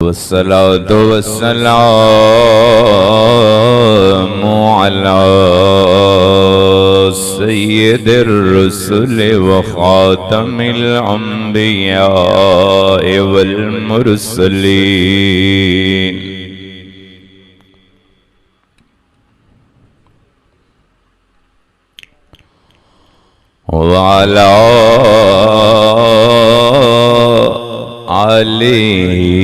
वस्सलातु वस्सलामु अला सय्यिदिर रुसुल व खातमिल अंबिया वल मुरसलीन वाला आलिही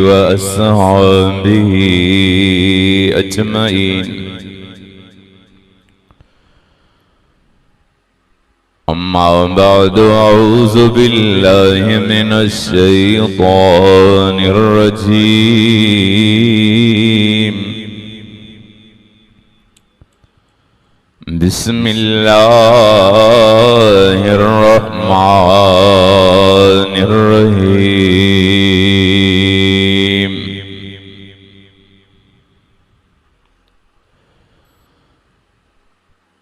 व अस्हाबिही अजमईन। अम्मा बअदु अऊज़ु बिल्लाहि मिनश शैतानिर रजीम। बिस्मिल्लाहिर्रहमानिर्रहीम।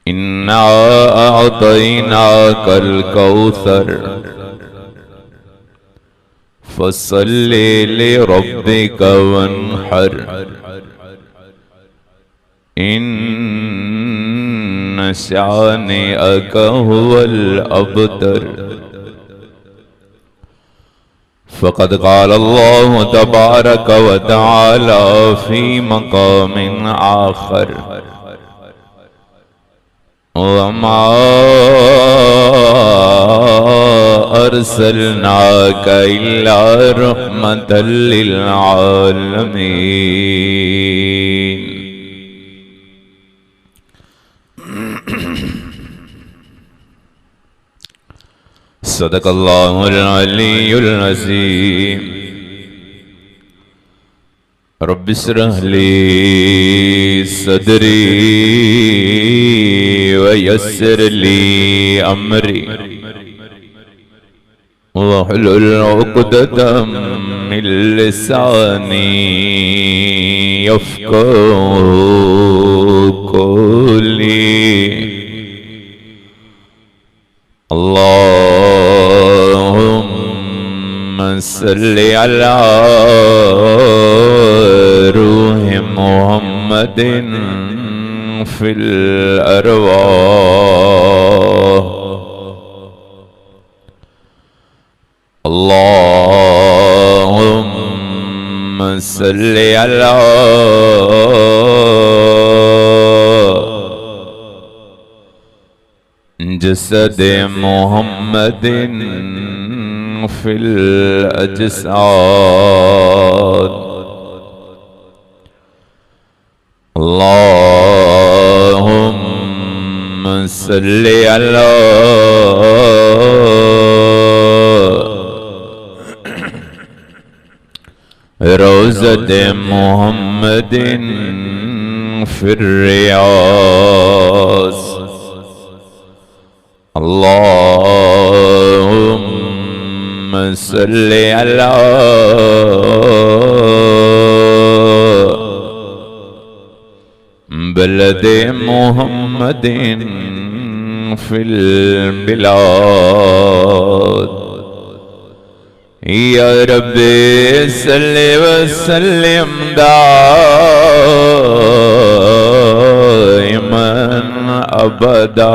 इन्ना अअतैनाकल कौसर फसल्लि लिरब्बिका वन्हर। इन्न शानिअका हुवल अबतर। फ़क़द क़ाल अल्लाहु तबारक व तआला फ़ी मक़ामिन आख़र वमा अर्सलनाका इल्ला रहमतल लिल आलमीन। सदक़ल्लाहुल अलीयुल अज़ीम। रब्बिश्रह ली सदरी व यस्सिर ली अमरी वहलुल उक़दतम मिन लिसानी यफ़क़हू क़ौली। अल्लाहुम्मा सल्लि अला रूहि मुहम्मदिन फिल अरवाह। अल्लाहुम्मा सल्लि अला जसद मुहम्मदिन फिल अजसाद। अल्लाहुम्मा सल्लि अला रोज़त मुहम्मदिन फिर रियाज़। अल्लाहुम्मा सल्लि अला बलदे मुहम्मदिन फिल बिलाद। या रब्बे सल्लि व सल्लिम दाइमन अबदा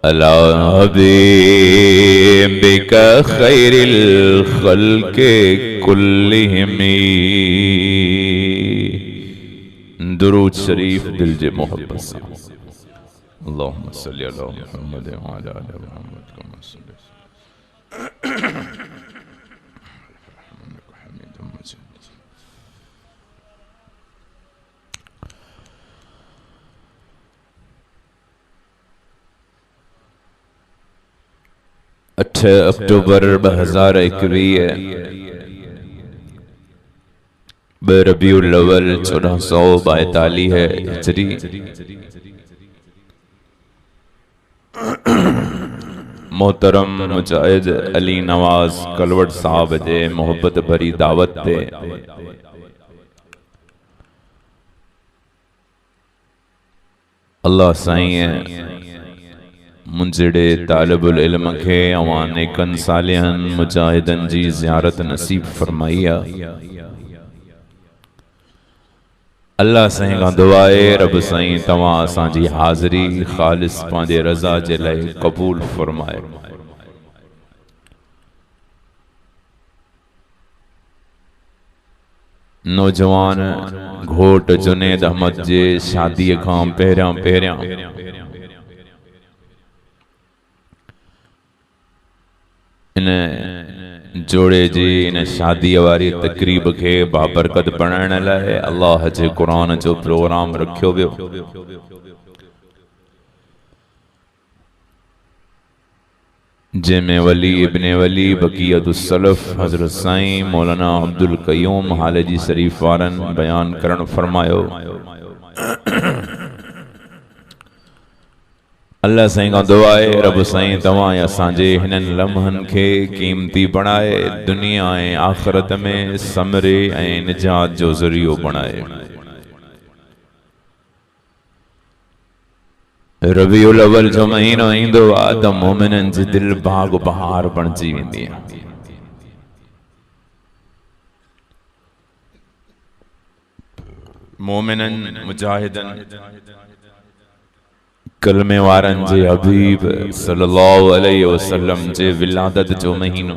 अला हबीबिका खैरिल खल्क़ि कुल्लिहिम। दुरूद शरीफ दिल जे मोहब्बत से। अल्लाहुम्मा सल्लि अला मुहम्मद व अला आलि मुहम्मद कमा सल्लैता। अठ अक्टूबर 2021 रबीउल अव्वल 1442 हिजरी। मोहतरम मुजाहिद अली नवाज कलवट साहब जे मोहब्बत भरी दावत ते अल्लाह साईं मुंहिंजड़े तालिबुल इल्म खे अवां नेकन सालिहन मुजाहिदन जी ज़ियारत नसीब फरमाई आहे। अल्लाह साईं खां दुआ आहे रब साईं तव्हां असांजी हाज़िरी ख़ालिस पंहिंजे रज़ा जे लाइ क़बूल फरमाए। नौजवान घोट जुनेद अहमद जे शादी खां पहिरियां इन जोड़े जी इन शादी वारी तकरीब के बाबरकत बनाइण लाइ अल्लाह जे कुरान जो प्रोग्राम रखियो वियो। जंहिंमें वली इब्ने वली बक़ियतुस्सलफ़ हज़रत साईं मौलाना अब्दुल क़य्यूम हालेजी शरीफ वारन बयान करण फरमायो। अल्लाह साईं खां दुआ आहे रब साईं तव्हां असांजे हिननि लम्हनि खे क़ीमती बणाए, दुनिया ऐं आख़िरत में समरे ऐं निजात जो ज़रियो बणाए। रबीउल अव्वल जो महीनो ईंदो आहे त मोमिननि जी दिल बाग बहार बणिजी वेंदी आहे। मोमिननि मुजाहिदनि कलमे वारन जे हबीब सल्लल्लाहु अलैहि वसल्लम जे विलादत जो महीनो।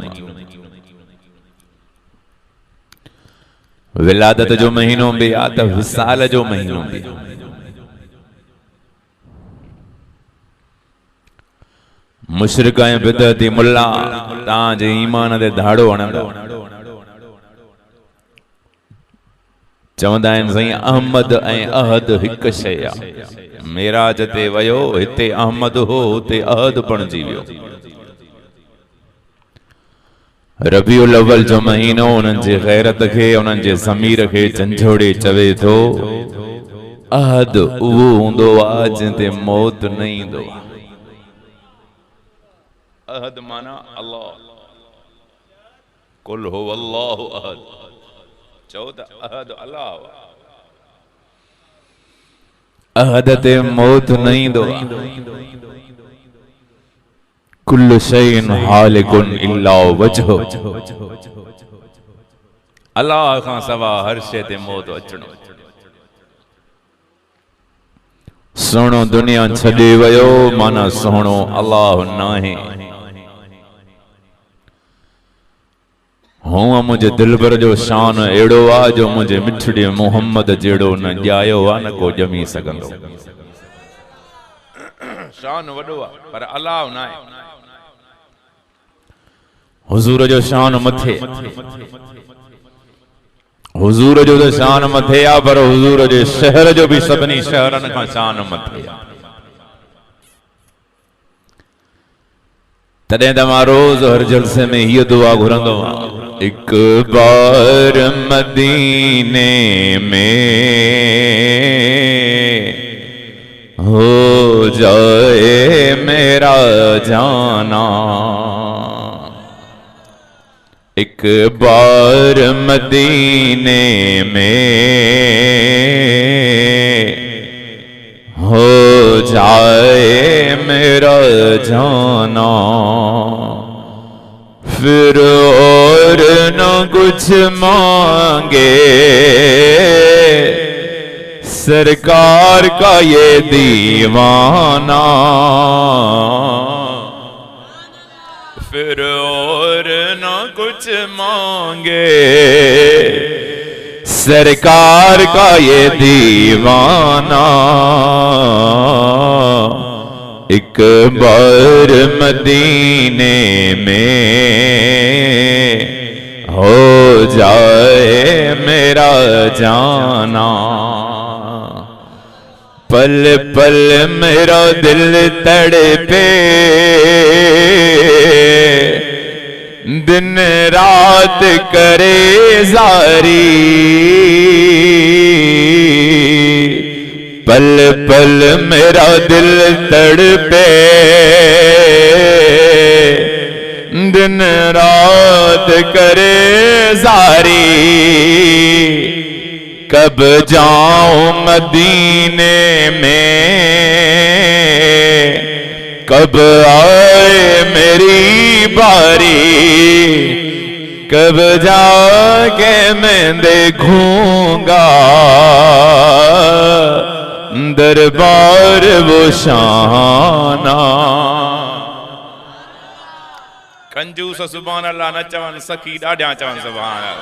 विलादत जो महीनो भी आ त विसाल जो महीनो भी। मुशरिक ऐं बिदअती मुल्ला तां जे ईमान दे धाड़ो हणंदा। चवंदा आहिनि साईं अहमद ऐं अहद हिकु शइ आहे। मेराज ते वयो हिते अहमद हो हुते अहद बणिजी वियो। रबीउल अव्वल जो महीनो उन्हनि जे गैरत खे उन्हनि जे ज़मीर खे झंझोड़े चवे थो। अहद उहो हूंदो आहे जिते मौत न ईंदो। अहद माना अल्लाह, कुल हो अल्लाहु अहद। चओ त अहद अल्लाह। अहद ते मौत न ईंदो। कुल्लु शैइन हालिकुन इल्ला वजहु। अल्लाह खां सवा हर शइ ते मौत अचणो। सोनो दुनिया छॾे वयो माना सोनो अल्लाह नाहे। हुआ मुझे दिलबर जो शान एड़ो आ जो मुझे मिठड़े मोहम्मद जेड़ो न ॼायो आ न को ॼमी सघंदो। शान वॾो आ पर अल्लाह न आहे। हुजूर जो शान मथे, हुजूर जो तो शान मथे आ पर हुजूर जे शहर जो भी सभिनी शहरन खां शान मथे आ। तॾहिं त मां रोज़ हर जलसे में हीअ दुआ घुरंदो आहियां। एक बार मदीने में हो जाए मेरा जाना। एक बार मदीने में हो जाए मेरा जाना। फिर और न कुछ मांगे सरकार का ये दीवाना। फिर और न कुछ मांगे सरकार का ये दीवाना। एक बार मदीने में हो जाए मेरा जाना। पल पल मेरा दिल तड़पे दिन रात करे जारी। पल पल मेरा दिल तड़पे दिन रात करे जारी। कब जाऊं मदीने में कब आए मेरी बारी, कब जाके मैं देखूंगा दरबार वो शाना। कंजूस सुभान अल्लाह न चवन, सखी ॾाढा चवन सुभान अल्लाह।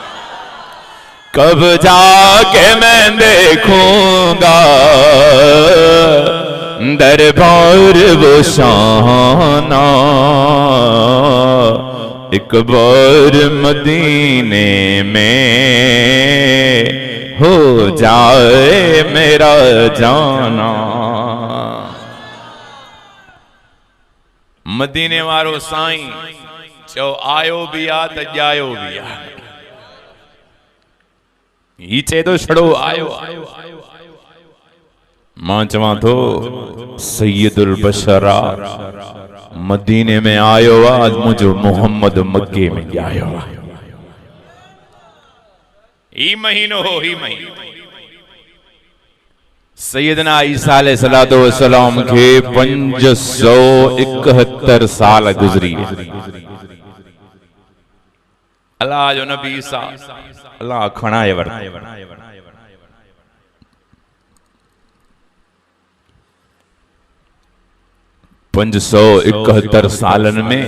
कब जाके मैं देखूंगा दरबार वो शाना, एक बार मदीने में हो जाए मेरा जाना। मदीने वारो साईं चो आयो भी आ त जायो भी आ। ही चे तो छड़ो आयो। मां चवां थो सैयदुल बशरा मदीने में आयो आ, मुझो मोहम्मद मक्के में आयो आ। ही महीनो हो, ही महीनो सैयदना ईसा अलैहिस्सलातु वस्सलाम के 571 साल गुजरी। अल्लाह जो नबी ईसा अल्लाह खणाए वर 571 सालन में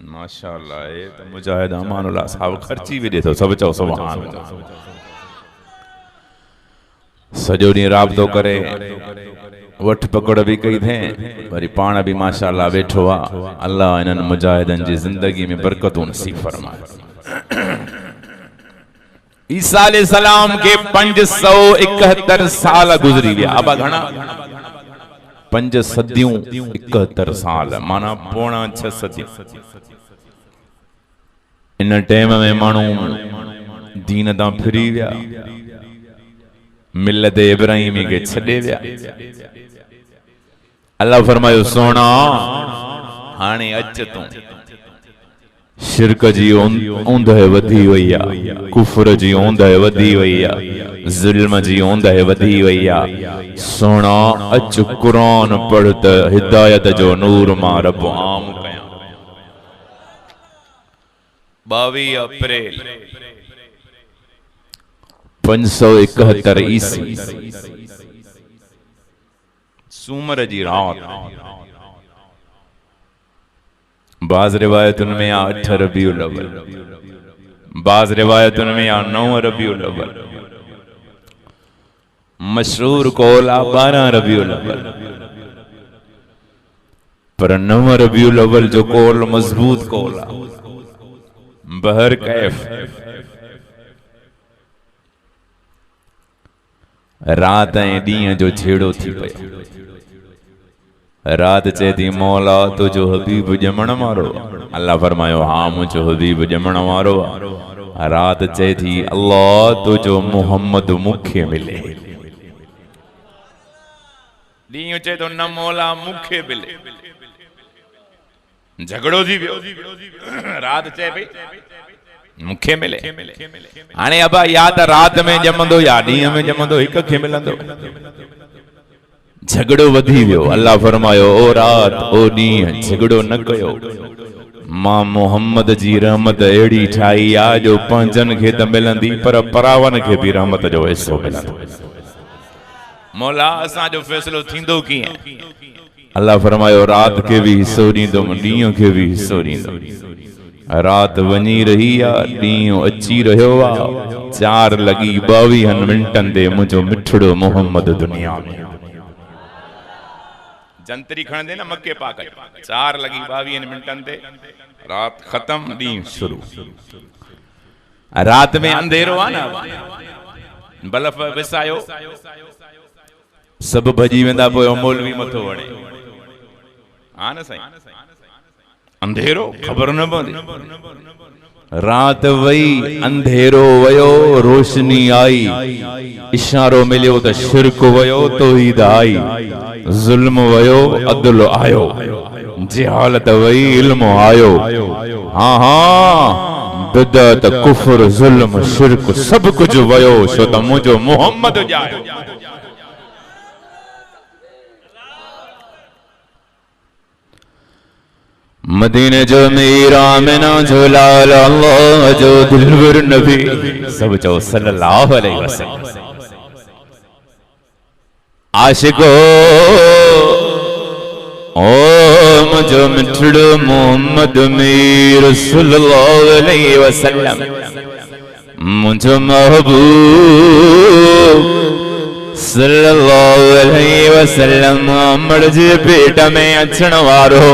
माशाअल्लाह। ये तो मुजाहिद अमानुल्लाह साहब खर्ची भी देतो, सब चो सुभान अल्लाह। सजो डी राबतो करे, वठ पकड़ भी कई थे, वरी पाण भी माशाअल्लाह बैठो आ। अल्लाह इन्हनि मुजाहिदनि जी जिंदगी में बरकतूं नसीब फरमाए। ईसा अलैहिस्सलाम के 571 साल गुजरी विया। अब घणा 5 सदियूं 71 साल माना पौणा 6 सदियूं। इन टाइम में माण्हू दीन तां फिरी विया, मिल्लत इब्राहिमी के छॾे विया। अल्लाह फरमायो सोना हाणे अच तूं। शिरक जी ओंदह वधी वई आ, कुफर जी ओंदह वधी वई आ, ज़ुल्म जी ओंदह वधी वई आ। सोना अच कुरान पढ़ त हिदायत जो नूर मां रब आम कयां। 22 अप्रैल 571 ईस्वी सूमर जी रात। बाज रिवायतुन में 8 रबीउल अव्वल, बाज रिवायतुन में 9 रबीउल अव्वल, मशहूर कौल 12 रबीउल अव्वल। पर 9 रबीउल अव्वल जो कौल मजबूत कौल आ। बहर कैफ रात ऐं ॾींहं जो छेड़ो थी पियो। रात चए थी मौला तुझो हबीब ॼमण वारो। अल्लाह फरमायो हाँ मुझो हबीब ॼमण वारो। रात चए थी अल्लाह तुझो मोहम्मद मुखे मिले। ॾींहं चए थो न मौला मुखे मिले। झगड़ो थी वियो। रात चए पई मुखे मिले। हाणे अबा या त रात में ॼमंदो या ॾींहं में ॼमंदो, हिक खे मिलंदो। झगड़ो वधी वियो। अल्लाह फरमायो ओ रात ओ ॾींहं झगड़ो न कयो। मां मोहम्मद जी रहमत अहिड़ी ठाही आ जो पंहिंजनि खे त मिलंदी पर परावन खे बि रहमत जो हिस्सो मिलंदो। मौला असांजो फैसलो थींदो कीअं? अल्लाह फरमायो रात के भी हिस्सो ॾींदुमि, ॾींहं खे भी हिस्सो ॾींदुमि। रात वञी रही आ, ॾींहुं अची रहियो आ। 4:22 मिंटनि ते मुंहिंजो मिठड़ो मोहम्मद दुनिया में। जंतरी खणंदे न मक्के पाक 4:22 मिंटनि ते रात खत्म, ॾींहुं शुरू। रात में अंधेरो आ न, बल्ब विसायो सभु भॼी वेंदा, पोइ मौलवी मथो वणे। हा न साईं, अंधेरो ख़बर न पवंदी। रात वई, अंधेरो वयो, रोशनी आई। इशारो मिलियो त शिरक वयो, तौहीद आई। ज़ुल्म वयो, अदल आयो। जहालत वई, इल्म आयो। हाँ हाँ, बिदअत कुफ्र ज़ुल्म शिरक सब कुछ वयो, छो त मुंहिंजो मोहम्मद जायो। मदीने जो मीरा मिना जो लाल अल्लाह जो दिलवर नबी सब जो सल्लल्लाहु अलैहि वसल्लम आशिको ओ मुझो मिठड़ो मोहम्मद मीर सल्लल्लाहु अलैहि वसल्लम मुझो महबूब सल्लल्लाहु अलैहि वसल्लम अमर जे पेट में अचण वारो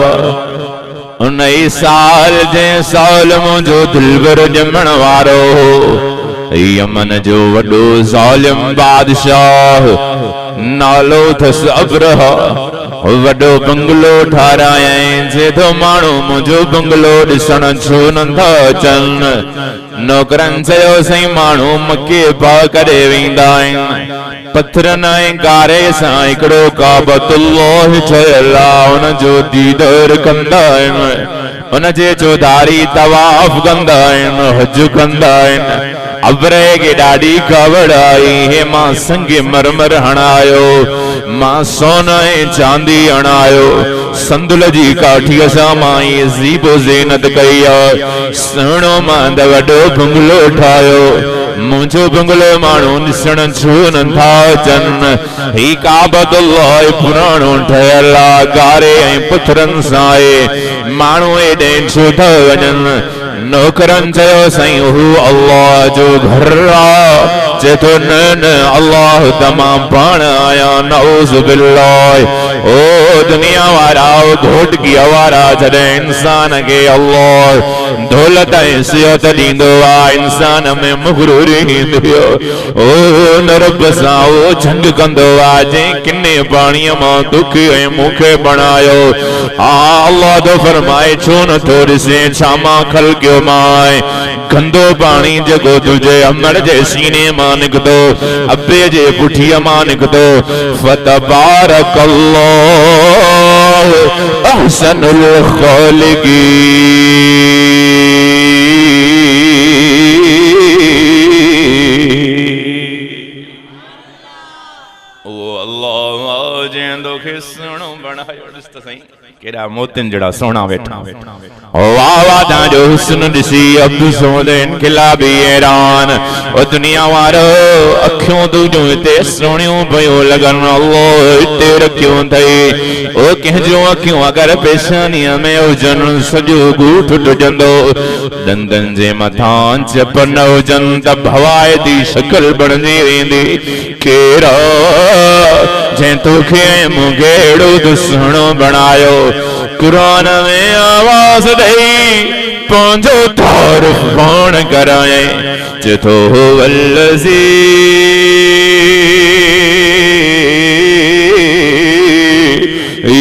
उन्हीं साल जे साल मुझो दिलबर जमण वारो यमन जो वडो ज़ालिम बादशाह नालो थस अब्रहा वडो बंगलो ठारायं जे तो माण्हू मुझो बंगलो ॾिसण छो नथा अचनि नौकरनि चयो सही माण्हू मके पा करे वेंदा आहिनि पत्थरनि ऐं गारे सां हिकिड़ो काबतुल्लाह ठहियल आहे उन जो दीदार कंदा आहिनि उन जे चौधारी तवाफ कंदा आहिनि हज कंदा आहिनि अबरे के ॾाढी कावड़ आई हे मां संगे मरमर हणायो मां सोना ऐं चांदी हणायो संदुल जी काठीअ सां मां ज़ीबो ज़ीनत कई आहे सुहिणो मां वॾो बंगलो ठाहियो मुझो बंगलो माण्हू ॾिसण छो नथा अचनि ही काबतुल्लाह पुराणो ठहियल आहे गारे ऐं पथरनि सां आहे माण्हू एॾे छो था वञनि नौकरनि चयो साईं हू अल्लाह जो घर आहे चए थो न न अल्लाह त मां पाण आहियां नऊज़ बिल्लाह ओ दुनिया वारा घोटकीअ वारा जॾहिं इंसान खे अल्लाह दौलत ऐं सिहत ॾींदो आहे इंसान में मुग़रूरी ईंदी ओ न रब सां उहो झंग कंदो आहे जंहिं किने पाणीअ मां दुख ऐं मूंखे बणायो हा अल्लाह तो फरमाए छो नथो ॾिसे छा मां ख़लक़ियो मां गंदो पाणी जेको तुंहिंजे अमर जे सीने मां निकितो अबे जे पुठीअ मां निकितो फतबारकल्लाहु अहसनुल ख़ालिक़ीन ओ अल्लाह जंहिं खे सुहिणो बणायो ॾिस त सही केड़ा मोतिन जड़ा सोना वेठा ओ वाह वाह ताजो हुस्न दिसी अब्दुल समद इनकलाबी हैरान ओ दुनिया वारो अखियों तुजो ते सोनियो भयो लगन अल्लाह इते रखियो थई ओ कहजो अखियों अगर पेशानी में हुजन सजो गूठ टुजंदो दंदन जे मथां चप न हुजन त भवाए दी शकल बणजी वेंदी केरा जे तोखे मूंखे अहिड़ो दुसणो बणायो कुरान में आवाज दई पंहिंजो तारीफ़ पाण कराए चथो वल्लज़ी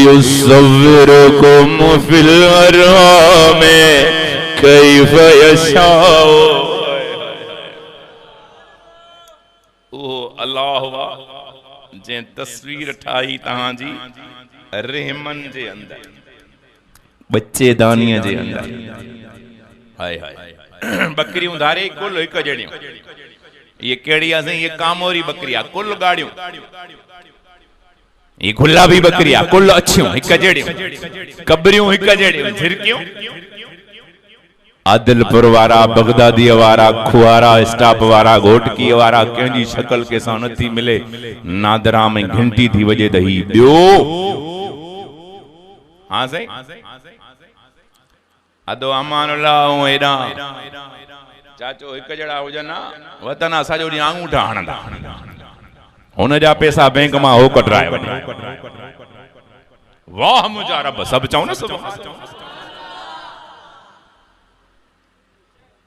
युसव्विरुकुम फिल अरहाम कैफ यशाओ ओ अल्लाह जे तस्वीर ठाई तहां जी रहमन जे अंदर बच्चेदानीअ जे अंदर हाय हाय बकरियूं धारे कुल हिक जड़ियूं ये केड़ी आ सही ये कामोरी बकरी आ कुल गाड़ियूं ये गुलाबी बकरी आ कुल अच्छियूं हिक जड़ियूं कबरियूं हिक जड़ियूं झिरकियूं आदिलपुर वारा बगदादी वारा खुआरा स्टाफ वारा घोटकी वारा कंहिंजी शकल के सां नथी मिले नादरा में घंटी थी वजे त ही ॿियो हाँ सही अदो अमानुल्लाह ऐं हेॾां चाचो हिक जड़ा हुजनि वतन असांजो ॾींहुं आंगूठा हणंदा हुन जा पैसा बैंक मां हो कढराए वञे वाह मुंहिंजा रब सभु चऊं न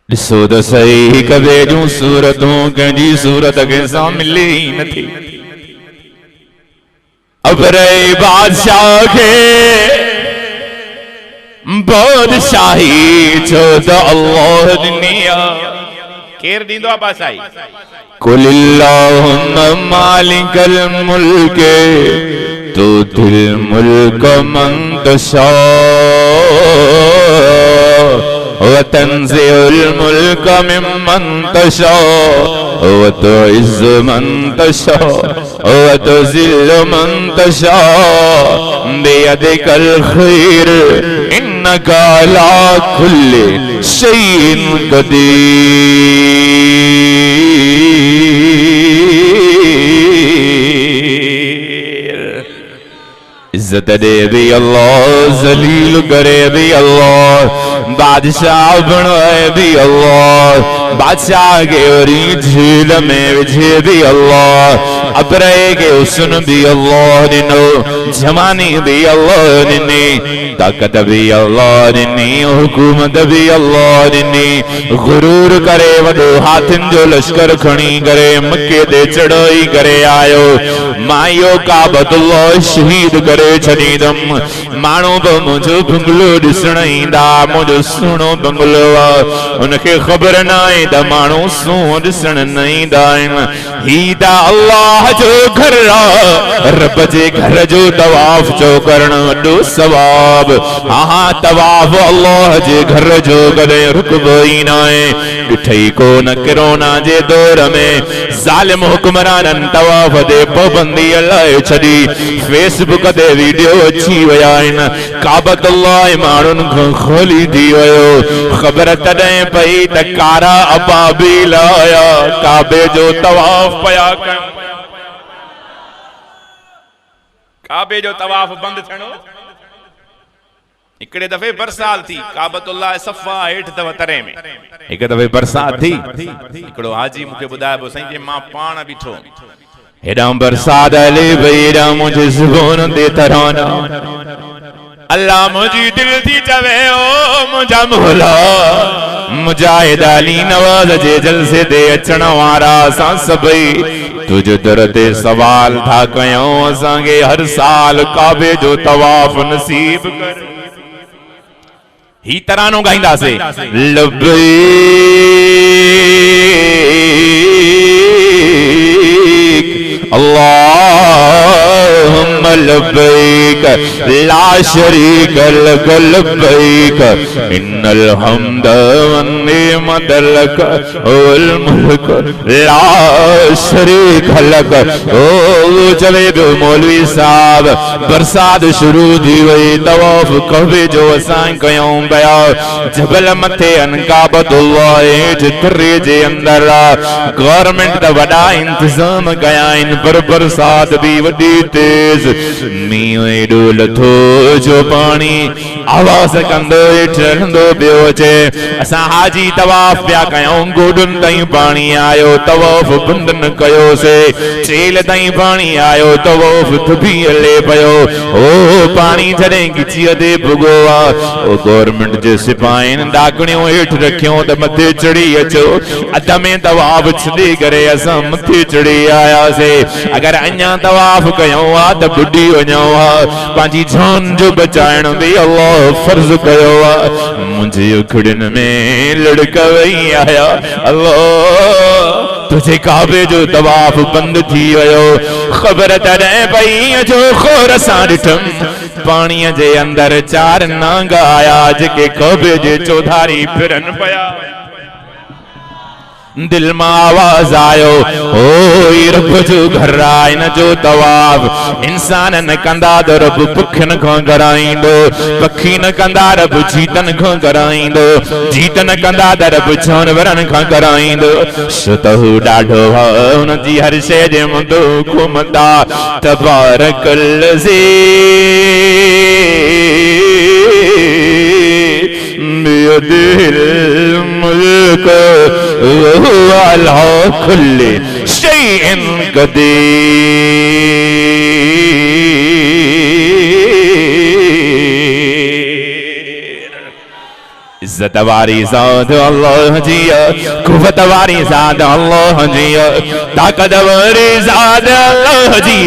ॾिसो त सही हिक ॿिए जूं सूरतूं कंहिंजी सूरत कंहिंसां मिली नथी अबरे बादशाह खे बादशाही छो त अल्लाह ॾिनी आहे केर ॾींदो आहे बादशाही कुलिल्लाहुम्मा मालिकल मुल्क तुतिल मुल्क मन तशा वतंज़िउल मुल्क मिम्मन तशा वतुइज़्ज़ु मन तशा वतुज़िल्लु मन तशा बियदिकल खैर इन्नका अला कुल्लि शैइन कदीर। इज्जत दे भी अल्लाह, जलील करे भी अल्लाह, बादशाह बनाए भी अल्लाह, बादशाह के वरी झील में विझे भी अल्लाह, अबरे के हुस्न भी अल्लाह दिनो, जमानी भी अल्लाह दिनी, ताकत भी अल्लाह दिनी, हुकूमत भी अल्लाह दिनी। गुरूर करे वडो हाथिन जो लश्कर खणी करे मक्के दे चढ़ाई करे आयो, मायो काबतुल्लाह शहीद करे छदीदम। मानो बि मुझो बंगलो ॾिसण ईंदा, मुझो सुहिणो बंगलो आहे, उनखे ख़बर न आहे त माण्हू सुहिणो ॾिसण न ईंदा आहिनि। ही त अल्लाह जो घर आहे, रब जे घर जो तवाफ जो करण वॾो सवाब। हा तवाफ अल्लाह जे घर जो कॾहिं रुकबो ई न आहे। ॾिठई कोन किरोना जे दौर में ज़ालिम हुक्मराननि तवाफ ते पाबंदी हलाए छॾी, फेसबुक ते वीडियो अची विया आहिनि, काबतुल्लाह माण्हुनि खां खोली थी वियो। ख़बर तॾहिं पई त कारा अबाबील आया काबे जो तवाफ पिया कनि। काबे जो तवाफ बंदि थियणो। हिकिड़े दफ़े बरसात थी, काबतुल्लाह सफ़ा हेठि अथव तरे में। हिकु दफ़े बरसात थी, हिकिड़ो हाजी मूंखे ॿुधाए पियो साईं, मां पाण बीठो हेॾां बरसात हले पई, हेॾां मुंहिंजे ज़ुबान ते तराना, अल्लाह मुंहिंजी दिलि थी चवे ओ मुंहिंजा मौला, मुजाहिद अली नवाज़ जे जलसे ते अचण वारा असां सभई तुझे दर ते सवाल था कयूं, असांखे हर साल काबे जो तवाफ नसीब कर। ही तरानो गाईंदासीं, लब्बैक अल्लाहुम्मा लब्बैक ला शरीक लक लब्बैक इन्नल हम्द वन निअमत लक वल मुल्क ला शरीक लक। ओ चले पियो मौलवी साहब, बरसात शुरू थी वई, तवाफ कबे जो असां कयूं पिया, जबल मथे काबतुल्लाह हेठि तरे जे अंदर गवर्नमेंट त वॾा इंतजाम कया आहिनि, पर बरसात भी वॾी तेज, मींहुं एॾो लथो जो पाणी आवाज़ कंदो हेठि हलंदो पियो अचे। असां हाजी तवाफ पिया कयूं, गोॾुनि ताईं पाणी आयो, तवाफ बंदि न कयोसीं, चेल ताईं पाणी आयो, तवाफ थुभी हले पियो। ओ पाणी जॾहिं गिचीअ ते भुॻो आहे, ओ गवर्नमेंट जे सिपाहियुनि ॾाकणियूं हेठि रखियूं त मथे चढ़ी अचो। अध में तवाफ छॾे करे असां मथे चढ़ी आयासीं। अगर अञा तवाफ कयूं आहे त बुॾी वञूं आहे, पंहिंजी जान जो बचाइण बि अल्लाह फर्ज़ कयो आहे। मुंहिंजी उखड़ियुनि में लड़क वई आया, अल्लाह तुझे काबे जो तवाफ बंदि थी वियो। ख़बर तॾहिं पई जो खोर सां ॾिठुमि, पाणीअ जे अंदर 4 नांग आया जेके काबे जे चौधारी फिरनि पिया। दिल में आवाज आयो, ओ रब जो घर आहे, इन जो तवाफ इंसान न कंदा त रब पखियुनि खां कराईंदो, पखी न कंदा रब जीतन खां कराईंदो, जीत न कंदा त रब जानवरनि खां कराईंदो। सुतहु ॾाढो हुन जी हर शइ जे मुंदो हुकूमता तबारकल्लज़ी बियदिल मुल्क वहुवा अला कुल्लि शैइन कदीर। इज्जत वारी ज़ात अल्लाह जी, कुव्वत वारी ज़ात अल्लाह जी, ताकत वारी ज़ात अल्लाह जी,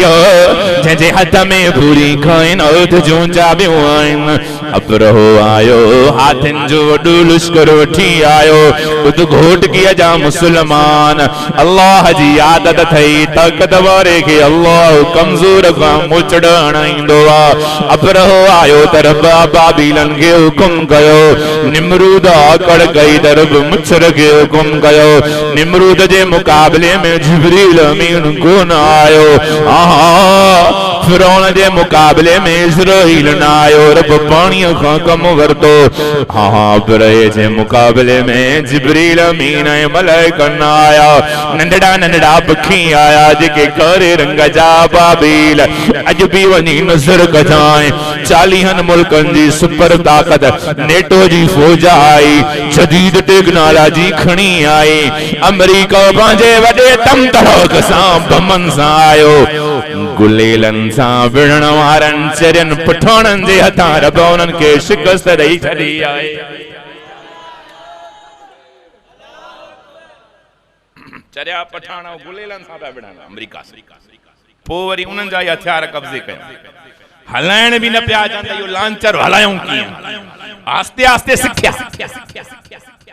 जंहिंजे हथ में पूरी काइनात जूं चाबियूं आहिनि। अबरहो आयो, हाथिन जो वॾो लश्कर वठी आयो, ख़ुद घोटकीअ जा मुसलमान। अल्लाह जी आदत थई, ताकत वारे खे अल्लाह कमज़ोर खां मोचड़ हणाईंदो आहे। अबरहो आयो त रब बाबीलन खे हुकुम कयो, निमरूद आकड़ कई त रब मुछर खे हुकुम कयो। निमरूद जे मुक़ाबले में जिब्रील अमीन कोन आयो। फिरौन जे मुकाबले में इस्राईल न आयो, रब पानी खां कम वरतो। हाँ पर जे मुकाबले में जिब्रील अमीन ऐं मलाइका न आया, नंढड़ा नंढड़ा पखी आया जेके करे रंग जा बाबील। अज भी वनी नज़र कजाए 40 मुल्कन जी सुपर ताकत नेटो जी फौज आई, जदीद टेक्नोलॉजी खणी आई। अमेरिका पंहिंजे वॾे तम तड़क सां बमन सां आयो, गुलेलन सां विढ़ण वारनि चरियन पठाणनि जे हथां रब उन्हनि खे शिकस्त ॾेई छॾी आहे। चरिया पठाण गुलेलन सां पिया विढ़ण अमेरिका सां, पोइ वरी उन्हनि जा हथियार कब्ज़े कया, हलाइण बि न पिया अचनि। इहो लांचर हलायूं कीअं? आस्ते आस्ते सिखिया।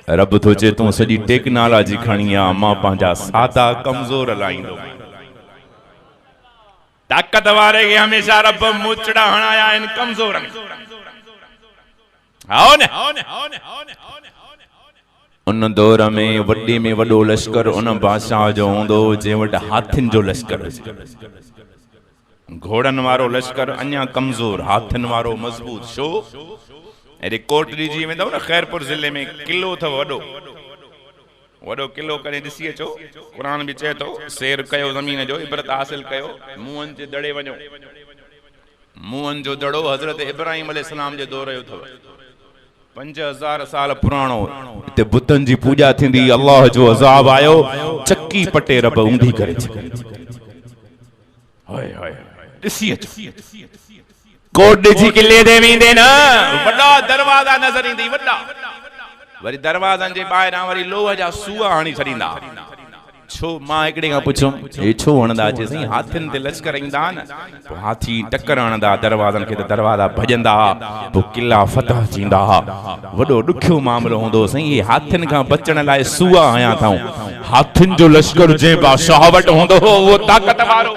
रब थो चए तूं सॼी टेक्नोलॉजी खणी आ, मां पंहिंजा सादा कमज़ोर हलाईंदो। ताकत वारे खे हमेशा रब मुचड़ा हणाया आहिनि कमज़ोरनि। उन दौर में वॾे में वॾो लश्कर उन बादशाह जो हूंदो जंहिं वटि हाथियुनि जो लश्कर हुजे। घोड़नि वारो लश्कर अञा कमज़ोर, हाथियुनि वारो मज़बूत। छो? अरे कोट ॾिजी वेंदव न, ख़ैरपुर ज़िले में किलो अथव वॾो वॾो किलो करे ॾिसी अचो। क़ुर बि चए थो सैर कयो ज़मीन जो, इबरत हासिल कयो, मुंहनि जे दड़े वञो। मुंहनि जो दड़ो हज़रत इब्राहिम अलैहिस्सलाम जे दौर जो अथव, 5000 साल पुराणो। हिते बुतनि जी पूॼा थींदी, अल्लाह जो अज़ाब आयो, चक्की पटे रब ऊंधी करे छॾी। हाय हाय ॾिसी अचो। कोट ॾिसी किले ते वेंदे न, वॾा दरवाज़ा नज़र ईंदी, वॾा। वरी दरवाज़नि जे ॿाहिरां वरी लोह जा सूआ हणी छॾींदा। छो? मां हिकिड़े खां पुछियुमि हे छो हणंदा? चई साईं हाथियुनि ते लश्कर ईंदा न, पोइ हाथी टकर हणंदा दरवाज़नि खे, त दरवाज़ा भॼंदा, पोइ किला फतह थींदा। वॾो ॾुखियो मामिलो हूंदो साईं। हे हाथियुनि खां बचण लाइ सूआ हया अथऊं। हाथियुनि जो लश्कर जंहिं बादशाह वटि हूंदो हो उहो ताक़त वारो।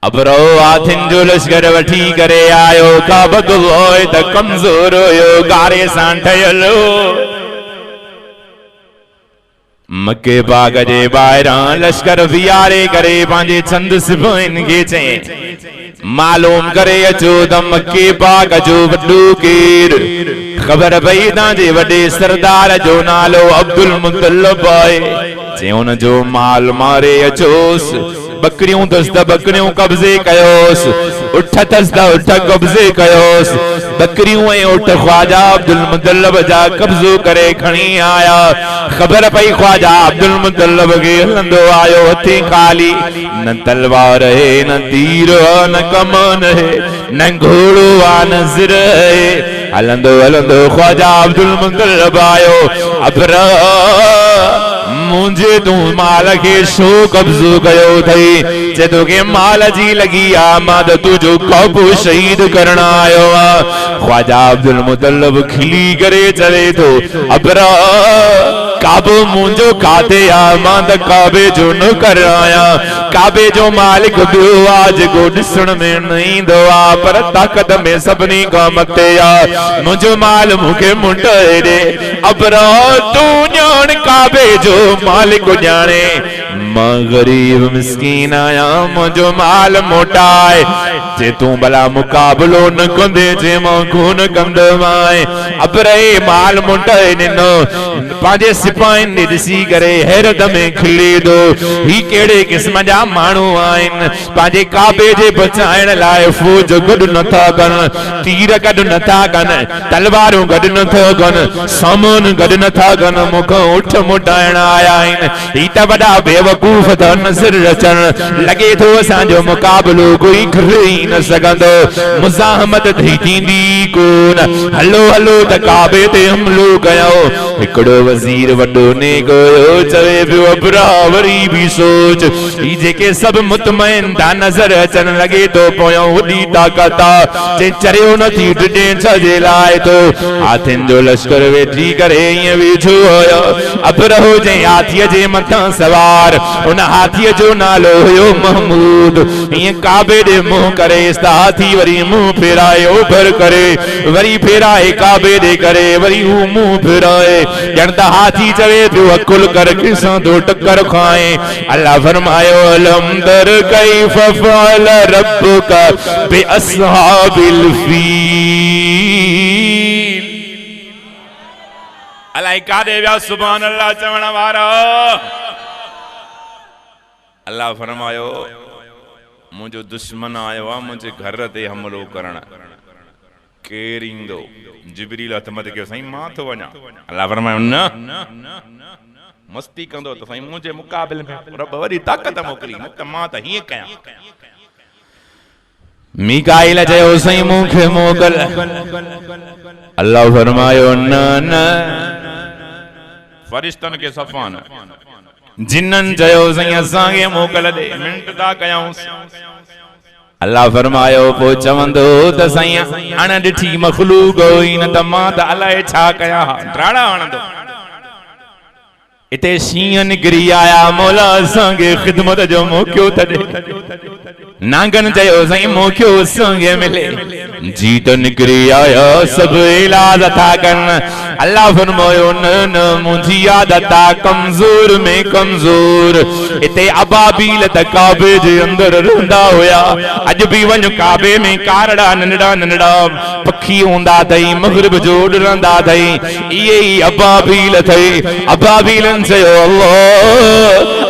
अबरो हाथियुनि जो लश्कर वठी करे आयो, काबतुल्लाह त कमज़ोर हुयो, गारे सां ठहियल। मके बाग जे ॿाहिरां लश्कर वियारे करे पंहिंजे चंद सिपाहियुनि खे चई मालूम करे अचो त मके बाग जो वॾो केरु। ख़बर पई तव्हांजे वॾे सरदार जो नालो अब्दुल मुतल्लब आहे। चई हुन जो माल मारे अचोसि। बकरियूं दस त बकरियूं कब्ज़े कयोसि, उठ दस त उठ कब्ज़े कयोसि। बकरियूं ऐं उठ ख्वाजा अब्दुल मुतल्लब जा कब्ज़ो करे खणी आया। ख़बर पई ख्वाजा अब्दुल मुतल्लब खे हलंदो आयो हथे खाली, न तलवार है न तीर न कमान है न घोड़ो आ न ज़िर है। हलंदो हलंदो ख्वाजा अब्दुल मुतल्लब आयो। अबरा मुझे तू माल के शो कब्जो कयो थई, जे तोखे माल जी लगी आ, मां त तुझो काबू शहीद करण आयो आ। ख्वाजा अब्दुल मुतल्लब खिली करे चले तो अबरा काबो मुंहिंजो काथे आ, मां त काबे जो न कर आया। काबे जो मालिक बियो आ जेको ॾिसण में न ईंदो आ पर ताक़त में सभिनी खां मथे आ। मुंहिंजो माल मूंखे मुंड ॾे। अबरा तू ॼाण काबे जो मालिक ॼाणे, मां गरीब मिस्कीन आया, मुंहिंजो माल मोटाए। जे तूं भला मुकाबलो न कंदे जे मां कोन कंदोमांइ। अबरे माल मोटाए ॾिनो। पंहिंजे सिपाहियुनि खे ॾिसी करे हैरत में खिले थो, ही कहिड़े क़िस्म जा माण्हू आहिनि। पंहिंजे काबे जे बचाइण लाइ फौज गॾु नथा कनि, तीर गॾु नथा कनि, तलवारूं गॾु नथा कनि, सामान गॾु नथा कनि, मूंखां उठ मोटाइण आया आहिनि। ही त वॾा बेवकूफ़ त नज़र अचनि। लॻे थो असांजो मुकाबलो कोई करे ई न सघंदो, मुज़ाहमत थींदी कोन। हलो हलो त काबे ते हमलो कयो। हिकिड़ो वज़ीर वॾो नेक हुयो, चवे पियो अबरा वरी बि सोच, ही जेके सभु मुतमइन था नज़र अचनि, लॻे थो पोयों वॾी ताक़त आ। जे चरियो नथी टिटे छजे लाइ तो हाथियुनि जो लश्कर वेठी करे ईअं वेठो हुयो। अबरो जे हाथीअ जे मथां सवार उन हाथीअ जो नालो हुयो महमूद। ईअं काबे ॾे मुंह करे हाथी वरी मुंह फेराए ओभर करे वरी फेराए काबे ॾे करे वरी हू मुंह फेराए ॼण त हाथी चवे पियो अकुल कर किसां तो टक्कर खाए। अल्लाह फरमायो अलम तर कैफ फअल रब्बुका बिअस्हाबिल फील। अल्लाह कादे विया सुभान अल्लाह चवण वारा। अल्लाह फरमायो मुझो दुश्मन आयो आ मुझे घर ते हमलो करण केर ईंदो? जिब्रील हथ मथे कयो साईं मां थो वञा। अल्लाह फरमायो न मस्ती कंदो त साईं मुझे मुकाबले में रब वरी ताकत मोकली न त मां त हीअं कयां। मीकाईल चयो साईं मूंखे मोकल। अल्लाह फरमायो न न फरिश्तन के सफ़ान जिन्नन चयो साईं असांखे मोकल दे मिंट था कयूं। अल्लाह फरमायो पोइ चवंदो त साईं अण ॾिठी मखलूक हुई न त मां त अलाए छा कयां ड्राड़ा हणंदो। इते शींहं निकिरी आया मौला असांखे ख़िदमत जो मौक़ो त ॾे। नांगन चयो साईं मौक़ो असांखे मिले जी त निकिरी आया सभु इलाज था कनि। अल्लाह फरमायो न न मुंहिंजी आदत आहे कमज़ोर में कमज़ोर। इते अबाबील त काबे जे अंदर रहंदा हुया। अॼु बि वञ काबे में कारड़ा नंढड़ा नंढड़ा पखी हूंदा अथई मग़रिब जो उॾंदा अथई इहे ई अबाबील अथई। अबाबीलन चयो अल्लाह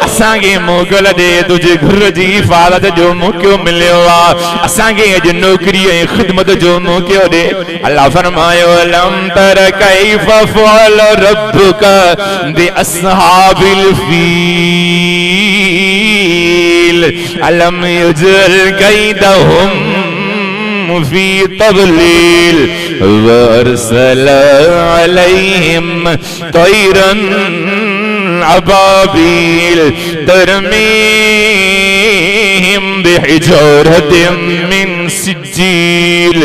असांखे मोकल ॾे तुंहिंजे घर जी हिफ़ाज़त जो मौक़ो मिलियो आहे असांखे अॼु नौकरी ऐं ख़िदमत जो मौक़ो ॾे। अल्लाह फरमायो अलम तर कैफ फअल रब्बुका बिअस्हाबिल फील अलम युजल कैदहुम फी तबलील वअरसल अलैहिम तैरन अबाबील तरमीहिम बिहिजारतिम मिन सिज्जील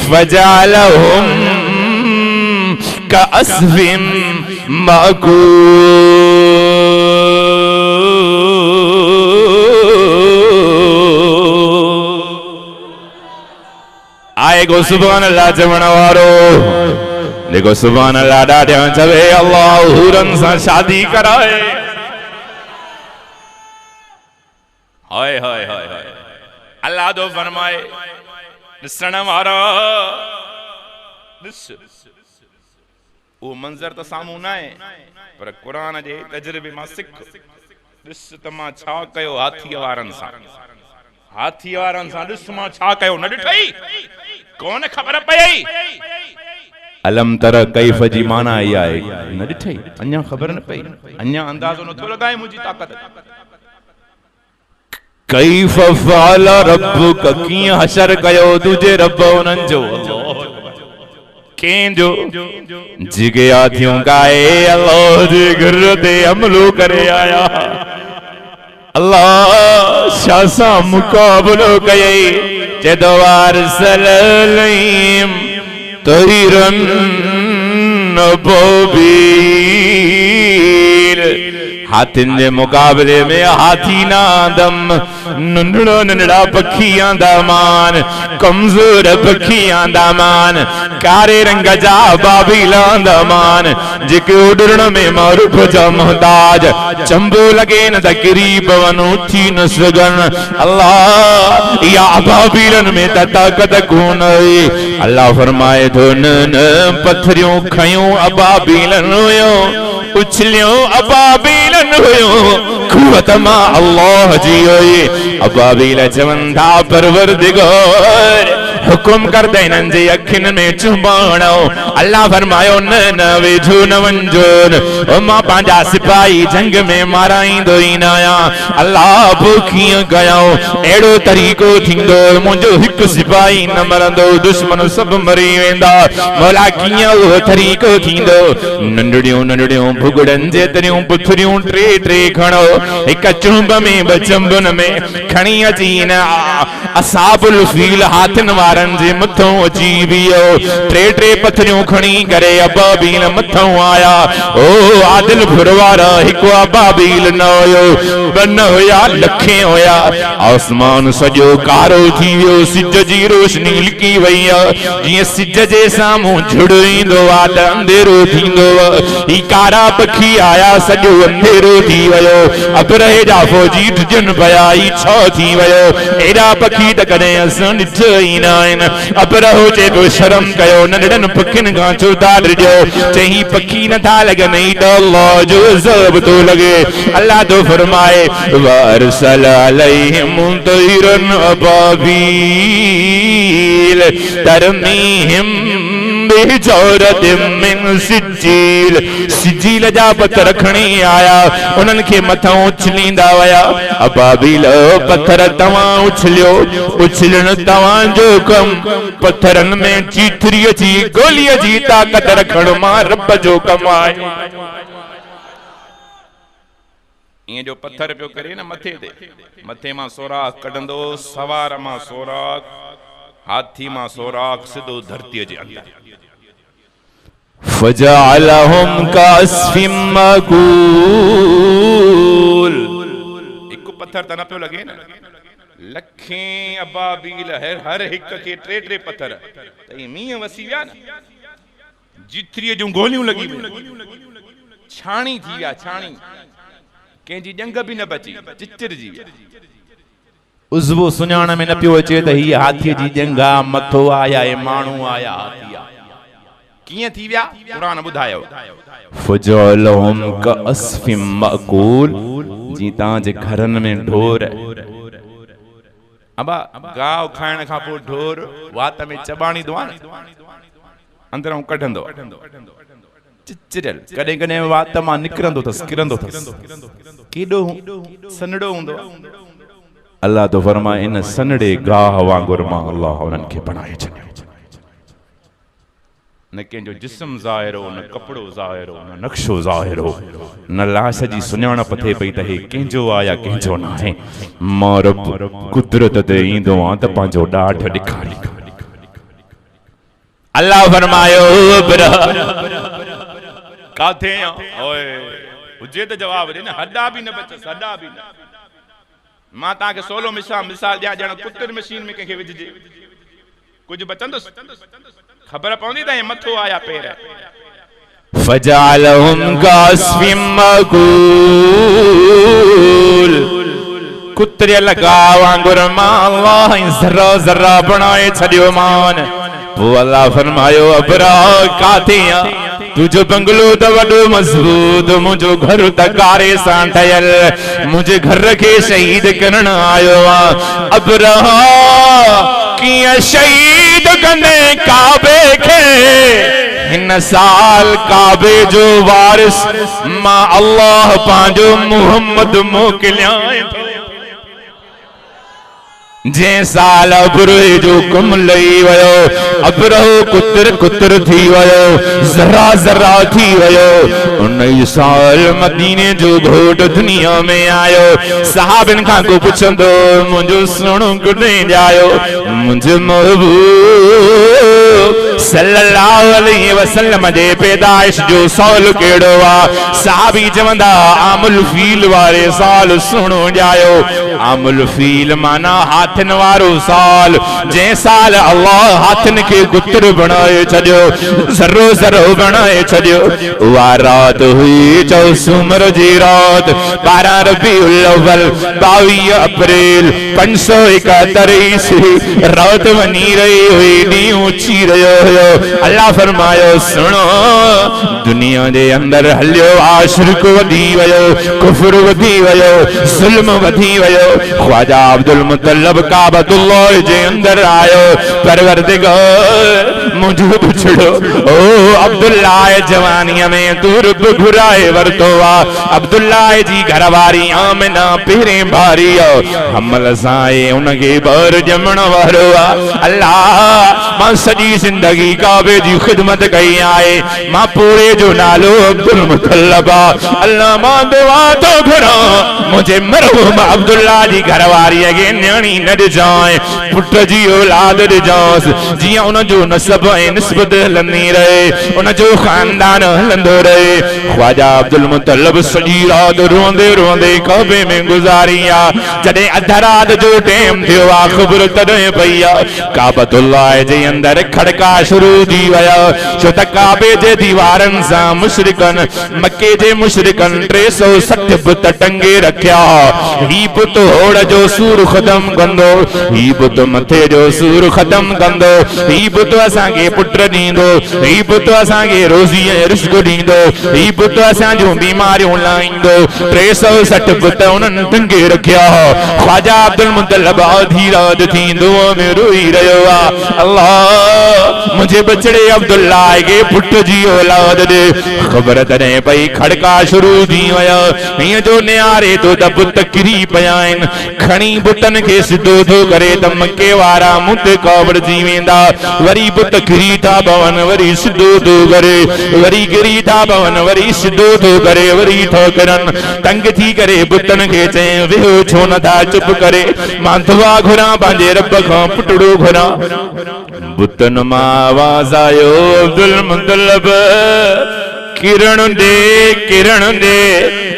फजअलहुम कअस्फिन माकूल। आए गो सुभान अल्लाह चवण वारो देखो सुभान अल्लाह ॾाढा चवे अल्लाह हुरन सां शादी कराए। हाय हाय हाय हाय अल्लाह तो फरमाए ॾिसण वारा ॾिस वो मंज़र तो साम्हूं न आहे पर क़ुरान जे तजुर्बे मां सिख। ॾिस त मां छा कयो हाथीअ वारनि सां ॾिस मां छा कयो न ॾिठई कोन ख़बर पई। अलम तर कैफ जी माना इहा आहे न ॾिठई अञा ख़बर न पई अञा अंदाज़ो नथो लॻाए मुंहिंजी ताक़त। कैफ फअल रब्बुक कीअं हशर कयो तुंहिंजे रब उन्हनि जो कंहिंजो जिगे हाथियूं गाए अल्लाह जे घर ते हमलो करे आया। अल्लाह छा सां मुक़ाबलो कयई चेदो अरसल अलैहिम तैरन अबाबील। हाथिन जे मुकाबले में हाथी ना आंदम नंढड़ा नंढड़ा पखी आंदा मान कमजोर पखी आंदा मान कारे रंग जा अबाबील आंदा मान जेके उड़ण में मारूफ जा मोहताज चंबो लगे न त किरी पवन उथी न सघन। अल्लाह या अबाबीलन में त ताकत कोन है। अल्लाह फरमाए थो न न पथरियूं खयूं अबाबीलन हुयो उछलियों अबाबीलन हुयो कुवत मां अल्लाह जी हुई। अबाबील चवन था परवरदिगार हुकुम कर दे इन्हनि जे अखियुनि में चुंबाणो। अल्लाह फरमायो न न वेझो न वञो मां पंहिंजा सिपाही जंग में माराईंदो ई न आहियां। अल्लाह पोइ कीअं कयूं अहिड़ो तरीक़ो थींदो मुंहिंजो हिकु सिपाही न मरंदो दुश्मन सभु मरी वेंदा। मौला कीअं उहो तरीक़ो थींदो नंढड़ियूं नंढड़ियूं भुगड़नि जेतिरियूं पुथरियूं टे टे खणो हिक चुंब में ॿ चंबुनि में खणी अची न असाबुल फील हाथिन वारे पैगंबारनि जे मथों अची वियो टे टे पथरियूं खणी करे अबाबील मथों आया ओ आदिल फुरवारा हिकु अबाबील न हुयो बन हुया लखे हुया आसमान सॼो कारो थी वियो सिज जी रोशनी लिकी वई जीअं सिज जे साम्हूं झुड़ ईंदो आहे त अंधेरो थींदो ही कारा पखी आया सॼो अंधेरो थी वियो अबरहे जा फौजी ढिजनि पिया ही छो थी वियो एॾा पखी त कॾहिं असां ॾिठो ई न आहिनि अबरहो चए पियो शर्म कयो नंढड़नि पखियुनि खां छो था ॾिजो चई पखी नथा लॻनि ही त अल्लाह जो अज़ाब थो लॻे अल्लाह तो फरमाए वरसल अलैहिम तैरन अबाबील तरमीहिम बिजौरतिम मिन सिजील सिजील जा पत्थर खणी आया उन्हनि खे मथां उछलींदा विया अबाबील पत्थर तव्हां उछलियो उछलण तव्हांजो कम पत्थरनि में चीथरीअ जी गोलीअ जी ताक़त रखण मां रब जो कम आहे इएं जो पत्थर पियो करे न मथे ते मथे मां सोराख कढंदो सवार मां सोराख हाथी मां सोराख सिधो धरतीअ जे अंदर फजअलहुम कास्फिम मकूल हिकु पत्थर त न पियो लॻे न लखें अबाबील हर हिक खे टे टे पत्थर त मींहं वसी विया न जिथरीअ जूं गोलियूं लॻी वियूं छाणी थी विया छाणी कंहिंजी जंग बि न बची चिचिरजी विया उज़्वो सुञाण में न पियो अचे त ही हाथीअ जी जंग आहे मथो आया ऐं माण्हू आया हाथी कीअं थी विया क़ुरान ॿुधायो फजअलहुम कास्फिम मकूल जी तव्हांजे घरनि में ढोर अबा गांव खाइण खां पोइ ढोर वात में चबाणींदो आहे न अंदरां कढंदो चिचिरल कॾहिं कॾहिं वात मां निकिरंदो अथसि किरंदो अथसि केॾो सनड़ो हूंदो अल्लाह तो फरमाए इन सनड़े गाह वांगुर मां अल्लाह उन्हनि खे बणाए छॾियो न कंहिंजो जिस्म ज़ाहिरो न कपिड़ो ज़ाहिरो न नक्शो ज़ाहिरो न लाश जी सुञाणप थिए पई त हे कंहिंजो आहे या कंहिंजो न आहे मां रब कुदरत ते ईंदो आहियां त पंहिंजो ॾाढ ॾेखारी अल्लाह फरमायो काथे ओए हुजे त जवाब ॾे न हॾा बि न बचस हॾा बि न मां तव्हांखे सोलो मिसाल ॾियां ॼण कुतर मशीन में कंहिंखे विझिजे कुझु बचंदुसि खबर पवंदी त मथो आया पेर फजअलहुम कास्फिम मकूल कुतरियल गाह वांगुर मां अल्लाह ज़रा ज़रा बणाए छॾियो मान पोइ अल्लाह फरमायो अबरा काथे तुझो बंगलो त वॾो मज़बूत मुंहिंजो घर त कारे सां ठहियल मुंहिंजे घर खे शहीद करण आयो आहे अबरा कीअं शहीद कंदे काबे खे हिन साल काबे जो वारिस मां अल्लाह पंहिंजो मुहम्मद मोकिलियां जंहिं साल अबरोह जो कम लही वियो अबरोह कुतर कुतर थी वियो ज़रा ज़रा थी वियो उन साल मदीने जो घोट दुनिया में आयो सहाबन खां को पुछंदो मुंहिंजो सुहिणो कॾहिं ॼायो मुंहिंजो महबूब सल्लल्लाहु अलैहि वसल्लम जे पैदाइश जो साल कहिड़ो आहे सहाबी चवंदा आमुल फील वारे साल सुहिणो ॼायो आमुल फील माना हाथन वारो साल जंहिं साल अल्लाह हाथन खे कुतर बणाए छॾियो ज़रो ज़रो बणाए छॾियो उहा राति हुई चौसूमर जी राति 12 रबीउल अव्वल 22 अप्रैल 571 ईस्वी राति वञी रही हुई ॾींहुं उछी रहियो हुयो अल्लाह फरमायो सुनो दुनिया जे अंदर हलियो आशिरक वधी वियो कुफर वधी वियो ज़ुल्म वधी वियो ख्वाजा अब्दुल मुतल्लब काबतुल्लाह जे अंदर आयो परवरदिगार मुझे पुछड़ो ओ अब्दुल्लाह जवानीअ में तू रब घुराए वरतो आ अब्दुल्लाह जी घरवारी आमिना पहिरें भारी हमल सां उनखे ॿार ॼमण वारो आ अल्लाह मां सॼी ज़िंदगी टंगी काबे जी खिदमत कई आए मां पूरे जो नालो अब्दुल मुतल्लब अल्लाह मां दुआ तो घणो मुझे मरहूम अब्दुल्ला जी घरवारी के न्याणी न ॾिजाए पुट जी औलाद ॾिजांसि जियां उन जो नसब ऐं निस्बत हलंदी रहे उन जो खानदान हलंदो रहे ख्वाजा अब्दुल मुतल्लब सॼी राति रोंदे रोंदे काबे में गुज़ारी आहे जॾहिं अध रात जो टाइम थियो आहे ख़बर तॾहिं पई आहे काबतुल्लाह जे अंदर खड़का शुरू थी विया छो त काबे जे दीवारनि सां मुशरिकनि मके जे मुशरिकनि 360 बुत टंगे रखिया ही बुत होड़ जो सूर ख़त्म कंदो ही बुत मथे जो सूर ख़त्म कंदो ही बुत असांखे पुट ॾींदो ही बुत असांखे रोज़ी ऐं रिस्क ॾींदो ही बुत असांजूं बीमारियूं लाहींदो 360 बुत उन्हनि टंगे रखिया ख्वाजा अब्दुल मुतल्लब आधी रात थी दुआ में रोई रहियो आहे अल्लाह मुझे बचड़े अब्दुल्ला के पुट जी औलाद दे ख़बर तॾहिं पई खड़का शुरू थी विया हीअं जो नियारे तो त बुत किरी पिया आहिनि खणी बुतनि खे सिधो थो करे त मके वारा मूं ते कावड़जी वेंदा वरी बुत किरी था पवनि वरी सिधो थो करे वरी किरी था पवनि वरी सिधो थो करे वरी थो करनि तंग थी करे बुतनि खे चई वेहो छो नथा चुप करे मां दुआ घुरां पंहिंजे रब खां पुटड़ो घुरां बुतन मां आवाज़ आयो अब्दुल मुतल्लब किरण दे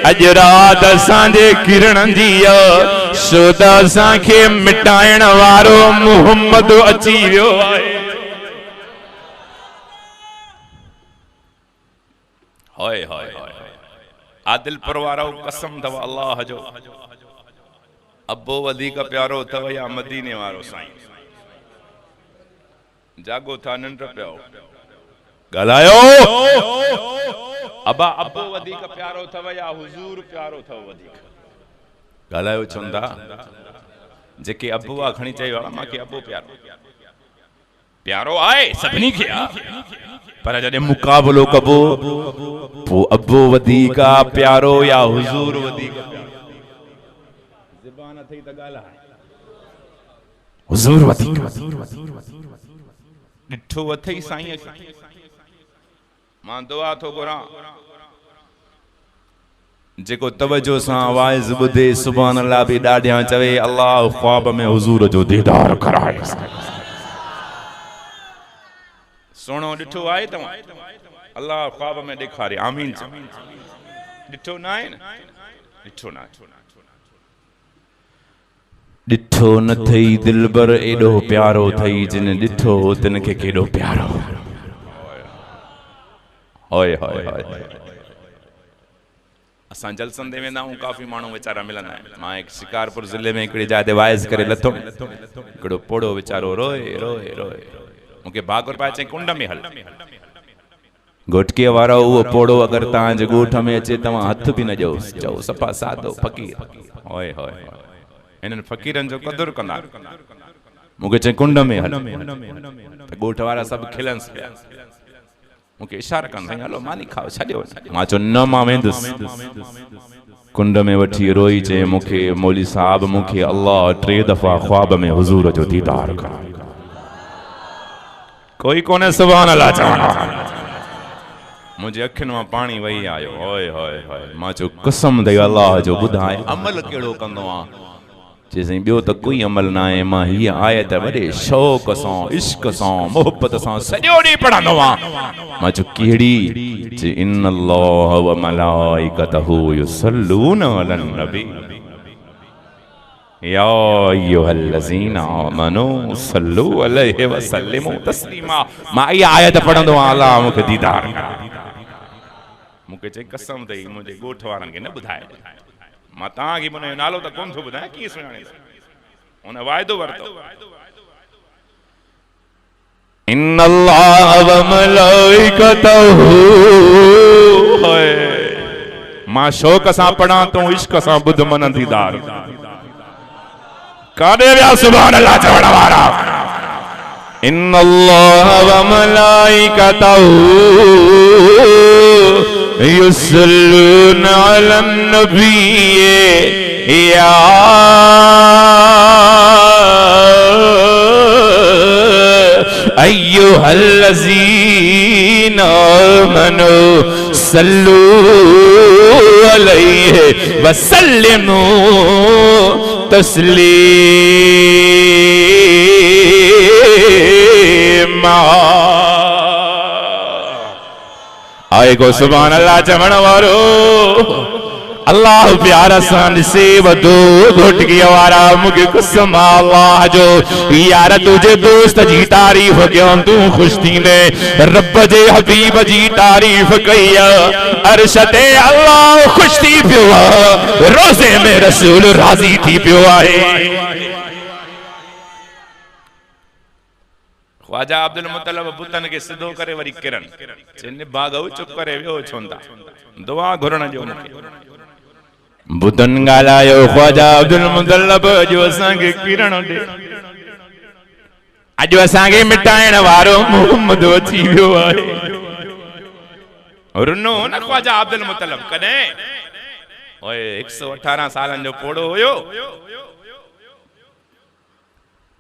अज रात असांजे किरण जी सो त असांखे मिटाइण वारो मुहम्मद अची वियो आहे हाय हाय आदिलपुर वारो कसम अथव अल्लाह जो अब्बो वधीक प्यारो अथव या मदीने वारो साईं जागो था निंड पियो ॻाल्हायो अबा अब्बो वधीक प्यारो अथव या हुजूर प्यारो अथव वधीक ॻाल्हायो चवंदा जेके अब्बो आहे खणी चयो आहे मूंखे अब्बो प्यारो आहे सभिनी खे पर जॾहिं मुक़ाबलो कबो पोइ अब्बो वधीक प्यारो या हुजूर वधीक ज़बान अथई त ॻाल्हाए हुजूर वधीक ॾिठो अथई साईं मां दुआ थो घुरां जेको तवज्जो सां आवाज़ ॿुधे सुभान अल्लाह बि ॾाढियां चवे अल्लाह ख्वाब में हुजूर जो दीदार कराए सोनो ॾिठो आहे तव्हां अल्लाह ख्वाब में ॾेखारे आमीन ॾिठो न आहे न ॾिठो न ॾिठो न थई दिलबर एॾो प्यारो थई जिन ॾिठो तिन खे केॾो प्यारो होय होय होय असां जलसन ते वेंदा आहियूं काफ़ी माण्हू वीचारा मिलंदा आहिनि मां हिकु शिकारपुर ज़िले में हिकिड़ी जाइ ते वाइज़ करे लथो हिकिड़ो पोड़ो वीचारो रोए रोए रोए मूंखे भाकुर पाए चई कुंड में हल घोटकीअ वारो उहो पोड़ो अगरि तव्हांजे ॻोठ में अचे तव्हां हथ बि न ॾियोसि चओ सफ़ा सादो फ़क़ीर होय होय इन्हनि फ़क़ीरनि जो क़दुरु कंदा मूंखे चई कुंड में हल त ॻोठ वारा सभु खिलंसि पिया मूंखे इशारा कंदा हलो मानी खाओ छॾियो मां चयो न मां वेंदुसि कुंड में वठी रोई चए मूंखे मौली साहब मूंखे अल्लाह 3 दफ़ा ख्वाब में हुजूर जो दीदार कराए कोई कोने सुभान अल्लाह चवणो मुझे अखियुनि मां पाणी वही आयो होय होय होय मां चयो कसम दई अल्लाह जो ॿुधाए अमल कहिड़ो कंदो आहे चई ॿियो त कोई अमल न आहे मां हीअ आयत वॾे शौक़ सां इश्क सां मोहब्बत सां सॼो ॾींहुं पढ़ंदो आहियां मां चयो कहिड़ी चई इन्नल्लाह व मलाइकतहू युसल्लूना अलन नबी या अय्युहल्लज़ीना आमनू सल्लू अलैहि व सल्लिमू तस्लीमा मां इहा आयत पढ़ंदो आहियां अल्लाह मूंखे दीदार मूंखे चई कसम अथई मुंहिंजे ॻोठ वारनि खे न ॿुधाए मां तव्हांखे हुनजो नालो त कोन थो ॿुधायां कीअं सुञाणे हुन वाइदो वरितो इन्नल्लाह व मलाइकतहू मां शौक़ सां पढ़ां तूं इश्क सां ॿुध मन दीदार काॾे विया सुभान अल्लाह चवण वारा इन्नल्लाह व मलाइकतहू युसल्लूना अलन नबी या अय्युहल्लज़ीना आमनू सल्लू अलैहि वसल्लिमू तस्लीमा। आए को सुभान अल्लाह चवण वारो अल्लाह प्यारा सान से वदो घुट की वारा मुझे कसम अल्लाह जो यार तुझे दोस्त जी तारीफ क्यों तू खुश थी ने रब जे हबीब जी तारीफ कईया अरशते अल्लाह खुश थी पियो रोजे में रसूल राजी थी पियो आहे। ख्वाजा अब्दुल मुतलब बुतन के सिधो करे वरी किरण चने भागो चुप करे वियो छोंदा दुआ घुरण जो बुतन गालायो ख्वाजा अब्दुल मुतलब जो असांखे किरण दे अज असांखे मिटाइण वारो मोहम्मद अची वियो आहे। रुनो न ख्वाजा अब्दुल मुतलब कॾहिं ओए 118 सालन जो पोड़ो हुयो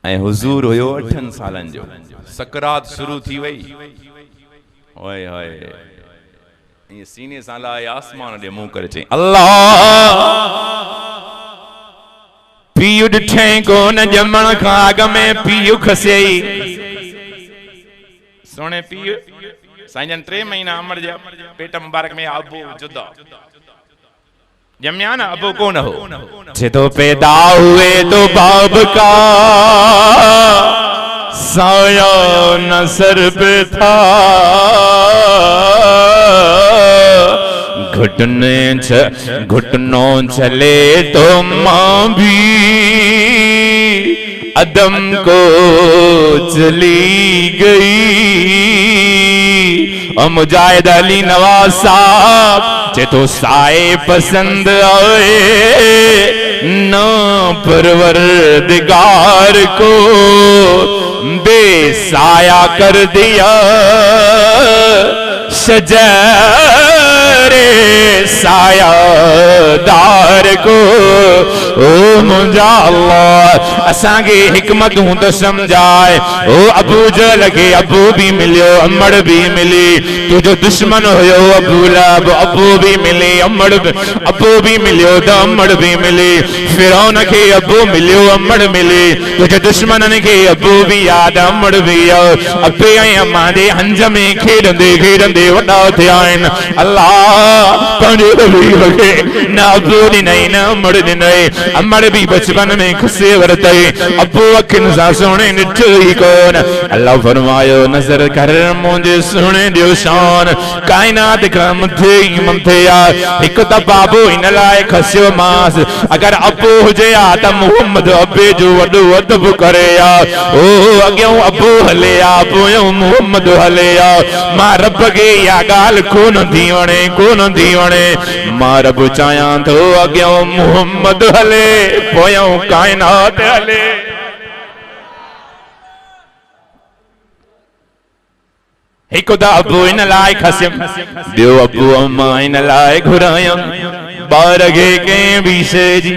ऐं हुजूर हुयो 8 सालन जो। सकरात शुरू थी वई ओए होए ये सीने सां लाए आसमान दे मुंह करे चई अल्लाह पीउ ॾिठे कोन ॼमण खां अॻ में पीउ खसेई सोने पीउ साईं जन 3 महीना अमर जा पेट मुबारक में अबू जुदा जमिया ना अबू कौन हो जे तो पैदा हुए तो बाप का साया न सर पे था घुटनों चले तो माँ भी अदम को चली गई। और मुजाहिद अली नवाज साहब जे तो साए पसंद आए न परवरदिगार को बेसाया कर दिया शजरे सायादार को। ओ मुंजा अल्लाह असांखे हिकमतूं त समझाए। ओ अबू जहल खे अबू भी मिलियो अमड़ भी मिली तुझो दुश्मन हुयो अबू लहब अबू भी मिली अमड़ अबू भी मिलियो त अमड़ भी मिली फिरौन खे अबू मिलियो अमड़ मिली तुझे दुश्मनन खे अबू भी याद अमड़ भी अबे ऐं अम्मा जे हंज में खेडंदे खेडंदे वॾा थिया आहिनि। अल्लाह पंहिंजे हबीब खे न अबू ॾिनई न अमड़ ॾिनई अमड़ भी बचपन में खसे वरतई अबू अखियुनि सां सुहिणे ॾिठो ई कोन। अल्लाह फरमायो नज़र कर मुंहिंजे सुहिणे जो शान काइनात खां मथे ई मथे आहे हिकु त बाबू हिन लाइ खसियो मांस अगर अबू हुजे आ त मुहम्मद अबे जो वॾो अदब करे आ। ओ अॻियों अबू हले आ पोयों मुहम्मद हले आ। मां रब खे इहा ॻाल्हि कोन थी वणे मां रब चाहियां थो अॻियों मुहम्मद हले पोयों काइनात हले। हिकु त अबू इन लाइ खसियमि ॿियो अबू अम्मा इन लाइ घुरायमि ॿार खे कंहिं बि शइ जी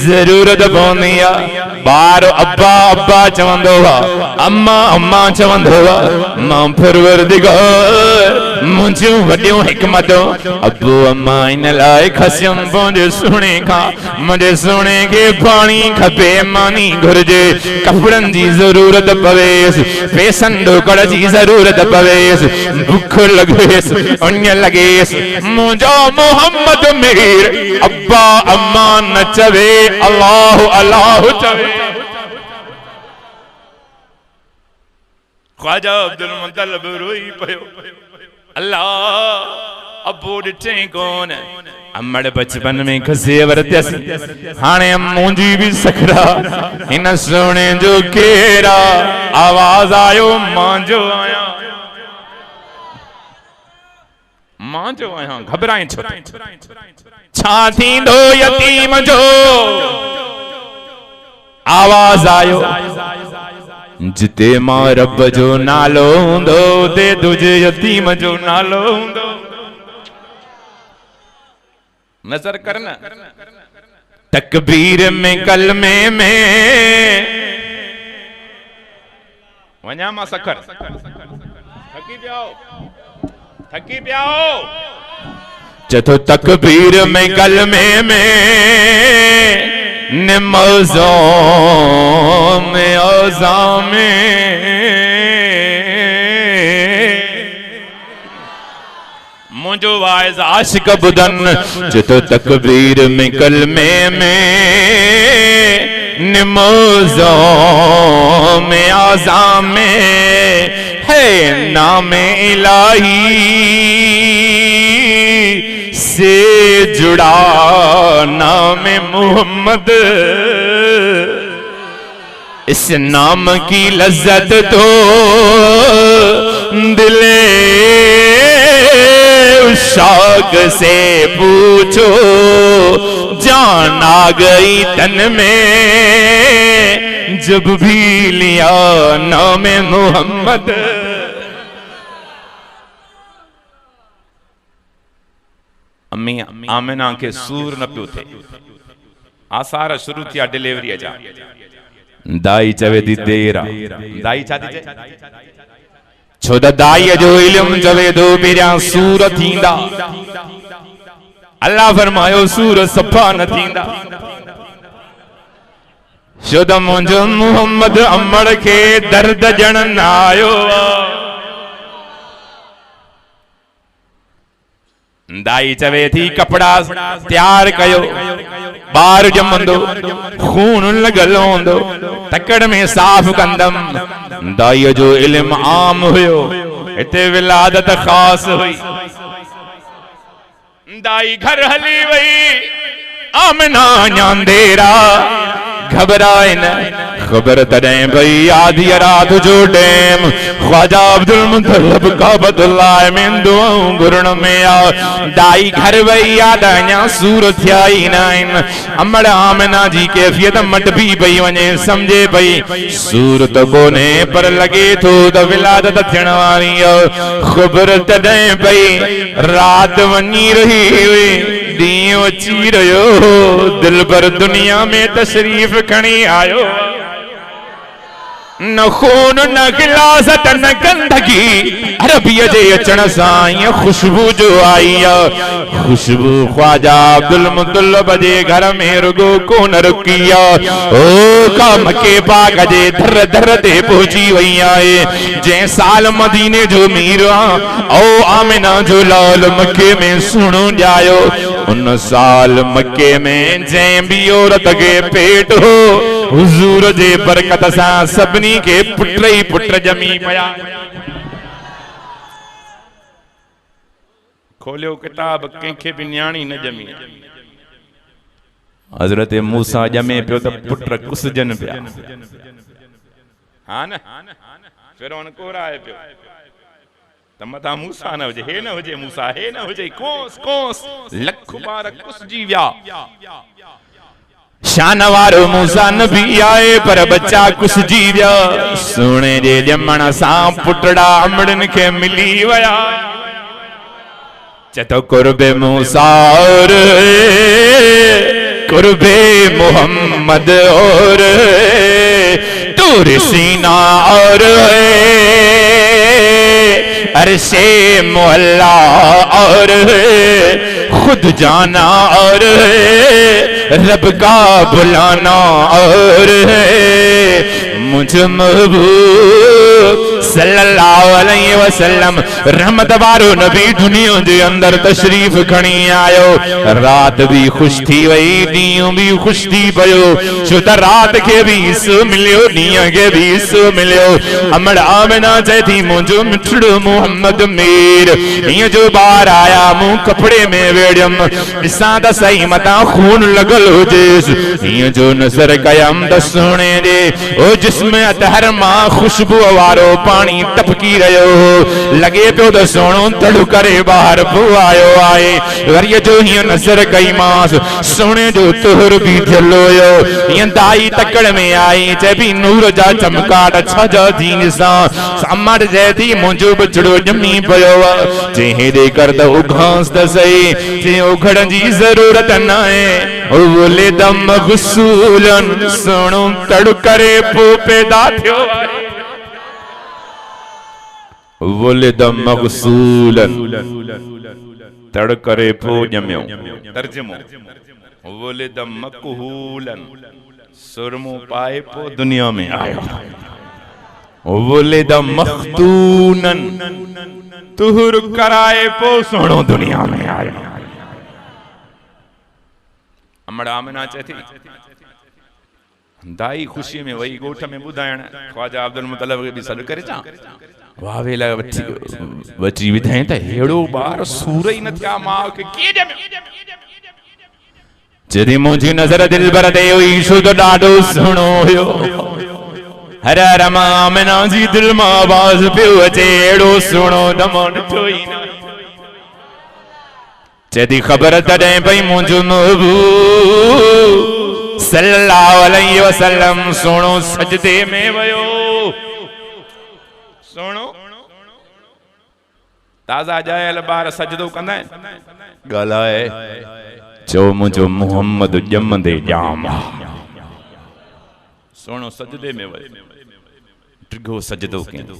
ज़रूरत पवंदी आहे ॿार अब्बा अब्बा चवंदो आहे अम्मा अम्मा चवंदो आहे मां परवरदिगार मुंहिंजियूं वॾियूं हिकमतूं अबू अम्मा इन लाइ खसियमि पंहिंजे सुहिणे खां मुंहिंजे सुहिणे खे पाणी खपे मानी घुर्जे कपिड़नि जी ज़रूरत पवेसि पैसनि ढोकड़ जी ज़रूरत पवेसि भुख लॻेसि उञ लॻेसि मुंहिंजो मोहम्मद मीर अब्बा अम्मा न चवे अल्लाह अल्लाह चवे। ख्वाजा अब्दुल मुतलब रोई पियो अल्लाह अबू ॾिठे कोन अमड़ बचपन में खसे वरतियसि हाणे मुंहिंजी बि सखरा हिन सोने जो केरा आवाज आयो मां जो आहियां घबराए छो छा थींदो यतीम जो आवाज आयो जिते मां रब जो नालो हूंदो ते तुझे यतीम जो नालो हूंदो। नजर करना तकबीर में कलमे में वञा मां सखर थकी पियाओ चथो तकबीर में कलमे में नमाज़ों में औज़ा में मुझो वाइज़ आशिक बुदन चथो तकबीर में कलमे में नमाज़ों में औज़ा में है नाम इलाही से जुड़ा नाम मोहम्मद इस नाम की लज्जत तो दिले शौक से पूछो जान आ गई तन में जब भी लिया नाम मोहम्मद। अम्मी आमिना के सूर न पियो थे आसार शुरू थिया डिलीवरी जा दाई चवे दी देरा दाई छा थी छो द दाई जो इल्म चवे दो पेरिया सूर थींदा अल्लाह फरमायो सूर सफा न थींदा छो द मुंहिंजो मोहम्मद अमड़ के दर्द जण न आयो दाई चवे थी कपड़ा तैयार कयो बार जमंदो खून लगल होंदो तकड़ में साफ कंदम दाई जो इल्म आम हुयो इते विलादत खास हुई दाई घर हली वई आमना ञांदेरा घबराए न खबर तॾहिं भई आधी रात जो टेम ख्वाजा अब्दुल मुतल्लब काबतुल्लाह में दुआऊं घुरण में आ दाई घर वई याद अञा सूर थिया ई न आहिनि अमड़ आमिना जी कैफियत मट भी पई वञे सम्झे पई सूर त कोन्हे पर लॻे थो त विलादत थियण वारी ख़बर तॾहिं पई रात वञी रही हुई ॾींहुं अची रहियो दिल भर दुनिया में तशरीफ़ खणी आयो न खून न गिलासत न गंदगी अरबीअ जे अचण सां ईअं खुशबू जो आई खुशबू ख्वाजा अब्दुल मुतल्लब जे घर में रुगो कोन रुकी ओ का मके पाक जे दर दर ते पहुची वई आहे जंहिं साल मदीने जो मीर ओ आमिना जो लाल मके में सुणो ॼायो उन साल मके में जंहिं बि औरत के पेट हो हुजूर जे बरकत सां सभिनी के पुट ही पुट जमी पया खोलियो किताब कंहिंखे बि न्याणी न जमी हजरत मूसा जमे पियो त पुट कुसजन पिया हाँ न फिरौन कोराए पियो त मथा मूसा न हुजे हे न हुजे मूसा हे न हुजे कोस कोस लख बार कुसजी विया शान वारो मूसा नबी आए पर बच्चा कुसजी विया सोने जे ॼमण सां पुटड़ा अमड़न के मिली वया चतो कुर्बे मूसा और कुर्बे मोहम्मद और तूर सीना और अरशे मोहल्ला और खुद जाना और रब का बुलाना और मुझ महबूब सल्लल्लाहु अलैहि वसल्लम रहमत वारो नबी दुनिया जे अंदर तशरीफ खणी आयो रात भी खुश थी वई ॾींहुं भी खुश थी पयो छो त रात के भी हिस्सो मिलियो ॾींहुं के भी हिस्सो मिलियो अमड़ आमिना चए थी मुंहिंजो मिठड़ो मोहम्मद मीर हीअं जो ॿार आया मूं कपिड़े में वेड़ियम ॾिसां त सही मथां खून लॻल हुजेसि हीअं जो नज़र कयम त सुहिणे जे ओ जिस्म अतहर मां खुशबू वारो पानी टपकी रहियो लगे पियो त सोनो तड़ू करे बाहर पो आयो आहे वरीअ जो हीअं नज़र कई मांस सोने जो तुहर भी थियल हुयो हीअं दाई तकड़ में आई चए भी नूर जा चमकाट छजा थी ॾिसां अमड़ चए थी मुंहिंजो बचड़ो ॼमी पियो जे हेॾे कर त उघांस त सही जे उघड़ जी ज़रूरत न आहे ओले दम गुसूलन सोनो तड़ू करे पो पैदा थियो वुलिद मग़सूलन तड़ करे पो ॼमियो। तर्जुमो वुलिद मक़हूलन सुरमो पाए पो दुनिया में आयो। वुलिद मख़्तूनन तुहुर कराए पो सोणो दुनिया में आयो। अमड़ा आमिना चए थी दाई खुशी में वही गोठ में ॿुधाइण ख्वाजा अब्दुल मुतलब खे बि सॾु करे चा वाह वेला बची विधाई त हेड़ो ॿार सूर ई न थिया मां खे कीअं ॼमियो। जॾहिं मुंहिंजी नज़र दिलबर ते हुई छो त ॾाढो सुहिणो हुयो। हर हर मां आमिना जी दिल मां आवाज़ पियो अचे हेड़ो सुहिणो त मां ॾिठो ई न। जॾहिं ख़बर तॾहिं पई मुंहिंजो महबूब सल्लल्लाहु अलैहि वसल्लम सोणो सजदे में वयो। सोणो ताज़ा ॼायल ॿार सजदो कंदा आहिनि ॻाल्हाए चो मुंहिंजो मोहम्मद ॼमंदे ॼाम। सोणो सजदे में वयो टिगो सजदो कयो।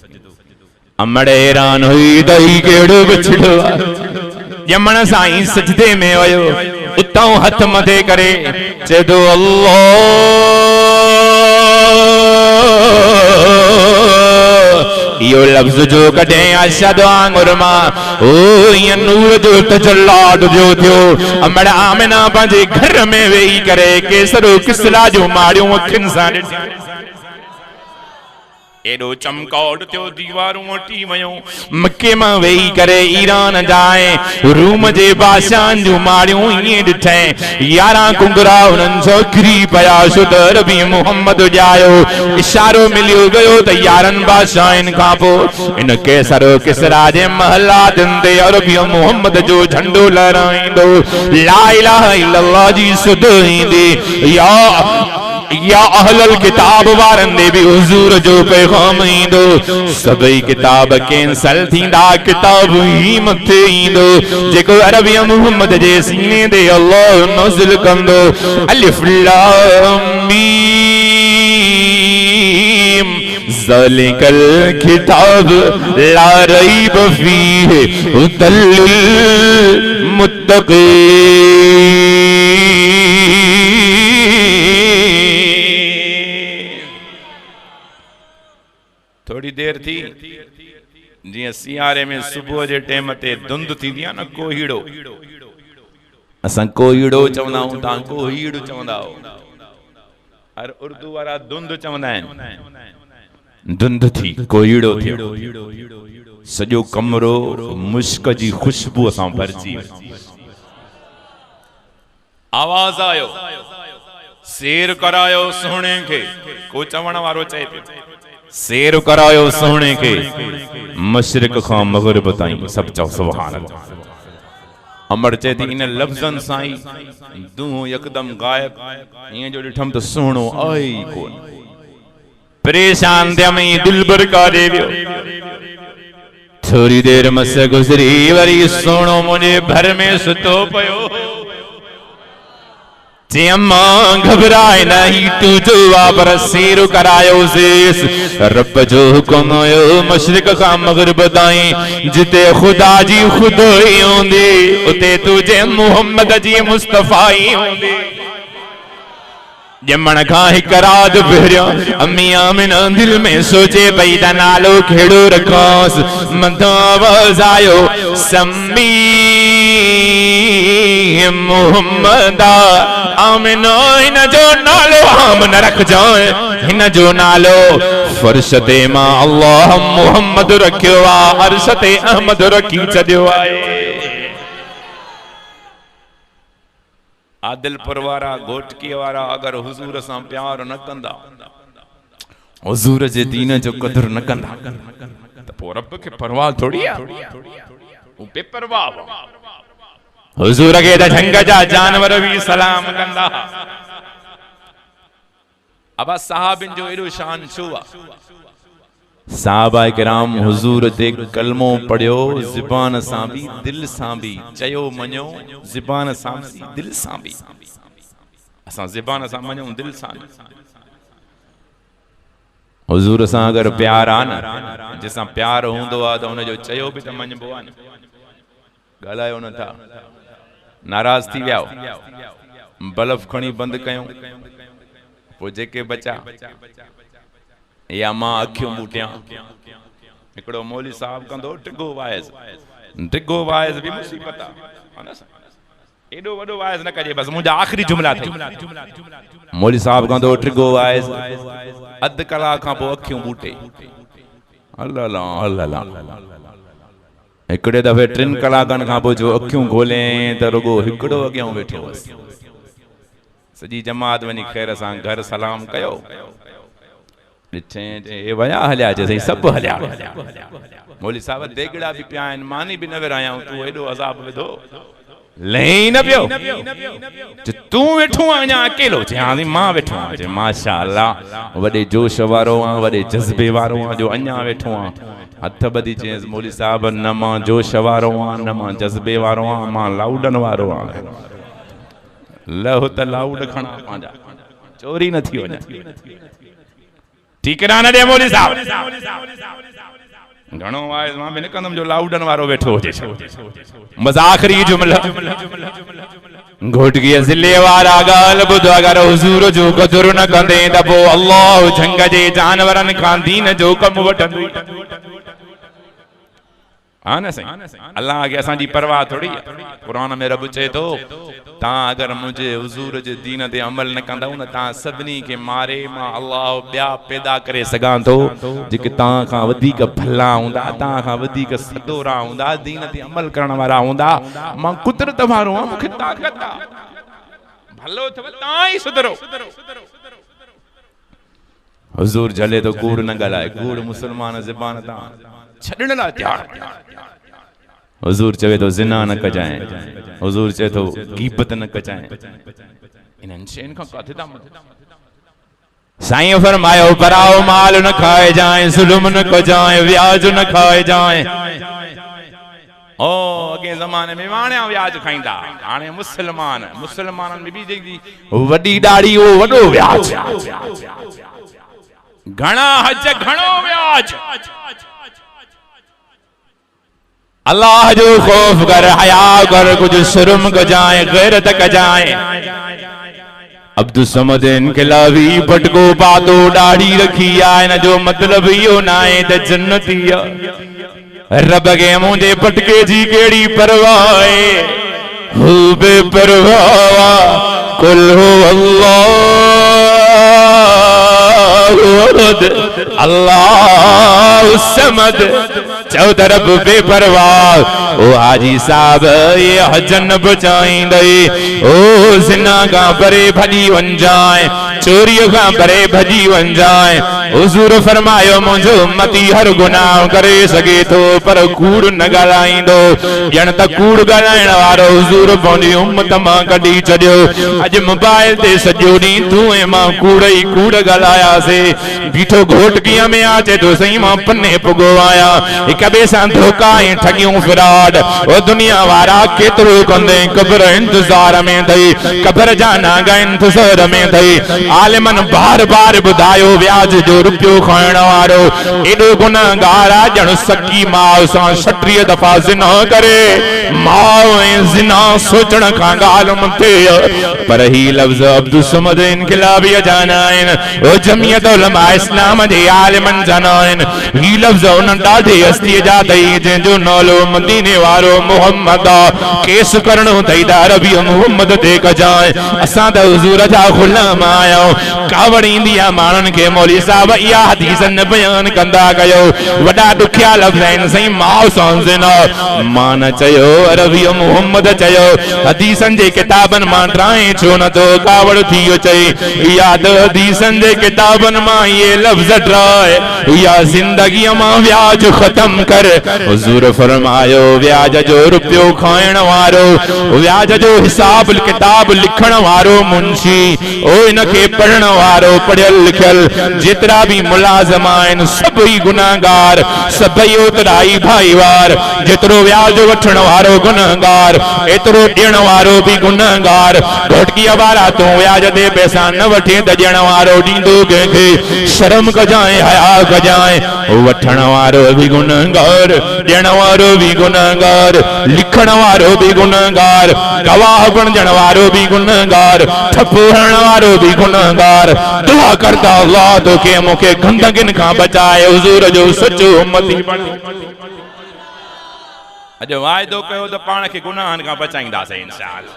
अमड़े हैरान हुई त ही कहिड़ो बछड़ो ॼमण सां ई सजदे में वयो। उतां हथ मथे करे चए थो अल्लाह इहो लफ़्ज़ जो कॾहिं अशहदु आंगुर मां ओ ईअं नूर जो तजल्लाद जो थियो। अमड़ आमिना पंहिंजे घर में वेही करे केसरो किसरा जो माड़ियूं अखियुनि सां ॾिठी। एडो चमकौट थियो दीवारूं मटी वयूं। मके मां वेही करे ईरान जाए रूम जे बादशाहन जो माड़ियूं ईअं ॾिठे 11 कुंगरा उन्हनि सां किरी पिया छो त अरबी मोहम्मद ॼायो। इशारो मिलियो गयो त 11 बादशाहनि खां पोइ इन केसर किसरा जे महलातनि ते अरबी मोहम्मद जो झंडो लहराईंदो। ला इलाहा इल्लल्लाह जी सुध ईंदी या अहलल किताब वारनि ॾे बि हुज़ूर जो पैगाम ईंदो। सभई किताब कैंसल थींदा किताब ई मथे ईंदो जेको अरबी मोहम्मद जे सीने ते अल्लाह नाज़िल कंदो। अलिफ लाम मीम ज़ालिकल किताब ला रैब फीहि हुदल लिल मुत्तक़ीन। थोड़ी देर थी जीअं सियारे में सुबुह जे टाइम ते धुंध थींदी आहे न कोहीड़ो असां कोहीड़ो चवंदा आहियूं तव्हां कोहीड़ चवंदा आहियो। हर उर्दू वारा धुंध चवंदा आहिनि। धुंध थी कोहीड़ो थियो सॼो कमरो मुश्क जी खुशबू सां भरिजी आवाज़ आयो शेर करायो सोणे खे। को चवण वारो चए पियो शेर करायो सोने के मशरिक खां मगरिब ताईं सब चओ सुभान अल्लाह। अमर चए थी इन लफ्ज़न सां ई दूं यकदम गायब ईअं जो ॾिठम त सुहिणो आई कोन। परेशान थिया में दिल बरकारे वियो। थोड़ी देर मस गुज़री वरी सुहिणो मुंहिंजे भर में सुतो पियो। अम्मा घबराए नहीं तुझो पर शेर करायोसीस। रब जो हुक्म हुयो मशरिक खां मगरिब ताईं जिते खुदा जी खुदाई हूंदी उते तुझे मोहम्मद जी मुस्तफ़ाई हूंदी। ॼमण खां हिकु रात पहिरियों अम्मी आमिना दिल में सोचे पई त नालो कहिड़ो रखांसि। मथां आवाज़ आयो सम्मी मोहम्मद। आमिना हिन जो नालो आम न रखजांइ हिन जो नालो फर्श ते मां अल्लाह मोहम्मद रखियो आहे अर्श ते अहमद रखी छॾियो आहे। आदिलपुर वारा घोटकी वारा अगर हुजूर सां प्यार न कंदा हुजूर जे दीन जो कदर न कंदा त पोइ रब खे परवाह थोड़ी आहे। वो बेपरवाह हुजूर खे त झंग जा जानवर भी सलाम कंदा। अब सहाबिन जो एॾो शान छो आहे। साहबा किराम हुजूर ते कलमो पढ़ियो ज़ुबान सां भी दिल सां भी चयो मञो ज़ुबान सां भी दिल सां भी। असां ज़ुबान सां मञूं दिल सां। हुजूर सां अगर प्यार आ न, जैसा प्यार हूंदो आ त उनजो चयो बि त मञबो आ न, ॻाल्हायो न था, नाराज़ थी विया, बल्ब खणी बंदि कयूं, पोइ जेके बचा या मां अखियूं बूटियां। हिकिड़ो मौली साहब कंदो टिगो वाइज़ बि मुसीबत आहे, एॾो वॾो वाइज़ न कजे, बस मुंहिंजा आख़िरी जुमला थे। मौली साहब कंदो टिगो वाइज़, अधु कलाक खां पोइ अखियूं बूटे, अल्लाह अल्लाह, हिकिड़े दफ़े 3 कलाकनि खां पोइ जो अखियूं खोले त रुगो हिकिड़ो अॻियां वेठो हुअसि। सॼी जमात वञी ख़ैर सां घर सलाम कयो, ॾिठे वया हलिया, चई सभु हलिया। मौली साहब देगड़ा बि पिया आहिनि, मानी बि न विरायां, तूं एॾो अज़ाब विधो लही न पियो, तूं वेठो आहीं अञा अकेलो, चई मां वेठो आहियां, माशा अल्लाह, वॾे जोश वारो आहियां, वॾे जज़्बे वारो आहियां जो अञा वेठो आहियां। हथ ॿधी चयसि मौली साहब न मां जोश वारो आहियां, न मां जज़्बे वारो आहियां, मां लाउडन वारो आहियां। लहो त लाउड खणा पंहिंजा, चोरी न थी वञे, ठीकरा न ॾे मौली साहब, घणो वाइज़ मां बि न कंदुमि जो लाउडन वारो वेठो हुजे। बस आख़िरी जुमला, घोटकीअ ज़िले वारा ॻाल्हि ॿुध, अगर हुजूर जो क़दुरु न कंदे त पोइ अल्लाह झंग जे जानवरनि खां दीन जो कमु वठंदो। हाँ न सही, अल्लाह के असांजी परवाह थोड़ी है। कुरान में रब चए तो ता अगर मुझे हुजूर जे दीन ते अमल न कंदव न ता सभनी के मारे मां अल्लाह ॿिया पैदा करे सघां थो जेके तां खां वधीक भला हूंदा, तां खां वधीक सदोरा हूंदा, दीन ते अमल करण वारा हूंदा। मां कुदरत वारो आं, मूंखे ताकत आ, भलो अथव तां ई सुधरो। हुजूर जले तो कूड़ न ॻाल्हाए, कूड़ मुसलमान ज़बान तां छॾण लाइ तैयार। हुजूर चवे तो ज़िना न कजाएं, हुजूर चवे तो गीबत न कजाएं, इन्हनि शयुनि खां काथे था मथे। साईं फरमायो पराओ माल न खाए जाए, जुल्म न कजाएं, व्याज न खाए जाए। ओ अगे ज़माने में वाणिया व्याज खाईंदा, हाणे मुसलमाननि में बि जेकी वॾी ॾाढ़ी वो वॾो व्याज, घणा हज घणो व्याज। अल्लाह जो खौफ कर, हया कर, कुछ शर्म कजाए, गैरत कजाए। अब्दुल समद इनकलाबी पटको पातो ॾाढ़ी रखी आहे, न जो मतलब इहो न आहे त जन्नती आहे। रब के मुंहिंजे पटके जी कहिड़ी परवाह आहे, हू बेपरवाह। कुल हु अल्लाह समद, चौ तरफ बेपरवाह। ओ हाजी साहब ये हजन बचाईंदे, ओ जिना का परे भजी वन जाए, चोरी का परे भजी वन जाए। हुजूर फरमायो मुझो मती हर गुनाह करे सके तो पर कूड़ न ॻाल्हाईंदो, ॼण त कूड़ ॻाल्हाइण वारो हुजूर पंहिंजी उम्मत मां कढी छॾियो। अॼु मोबाइल ते सॼो ॾींहुं तूं ऐं मां कूड़ ई कूड़ ॻाल्हायासीं। बीठो घोटकीअ में अचे तो सही मां पन्ने पुगो आहियां, हिक ॿिए सां धोखा ऐं ठगियूं फिराड। ओ दुनिया वारा केतिरो कंदे, क़ब्र इंतज़ार में थई, क़ब्र जा नाग इंतज़ार में थई। आलिमन बार बार ॿुधायो व्याज जो रुपयो खाइण वारो एॾो गुनहगार आहे, ॼण सकी माउ सां 36 दफ़ा ज़िना करे। माउ ऐं ज़िना सोचण खां ॻाल्हि मथे, पर ही लफ़्ज़ अब्दुल समद इनकलाबी जा न आहिनि, ओ जमियत उलमा इस्लाम जे आलिमन जा न आहिनि। ही लफ़्ज़ उन ॾाढे हस्तीअ जा अथई जंहिंजो नालो मदीने वारो मुहम्मद आहे। केस करणो अथई त अरबी मुहम्मद ते कजाए। असां त हुजूर जा गुलाम आहियूं। कावड़ ईंदी आहे माण्हुनि खे, मौली साहब इहा हदीस न बयान कंदा कयो, वॾा ॾुखिया लफ़्ज़ आहिनि साईं, माउ सां ज़िना। मां न चयो, अरबी मुहम्मद चयो। हदीसनि जे किताबनि मां ट्राए छो नथो कावड़ थी चई, इहा त हदीसनि जे किताबनि मां इहे लफ़्ज़ ट्राए, इहा ज़िंदगीअ मां व्याज ख़त्म कर। हुजूर फरमायो व्याज जो रुपयो खाइण वारो, व्याज जो हिसाब किताब लिखण वारो मुंशी, ओ इनखे पढ़ण वारो पढ़ियल लिखियल जेतिरा भी मुलाज़िम आहिनि सभई गुनाहगार, सभई ओतिरा ई भाईवार। जेतिरो व्याज वठण वारो गुनाहगार, एतिरो ॾियण वारो भी गुनाहगार। घोटकीअ वारा तूं व्याज ते पैसा न वठे त ॾियण वारो ॾींदो कंहिंखे। शर्म कजाए हया कजाए वठण वारो भी गुनहगार ॾियण वारो भी गुनहगार लिखण वारो भी गुनहगार गवाह बणजण वारो भी गुनहगार ठप्पो हणण वारो भी गुनहगार दुआ करता अल्लाह तो के मूंखे गंदगिन खां बचाए हुजूर जो सचो उम्मती बण अॼु वाइदो कयो त पाण खे गुनाहनि खां बचाईंदासीं इंशाअल्लाह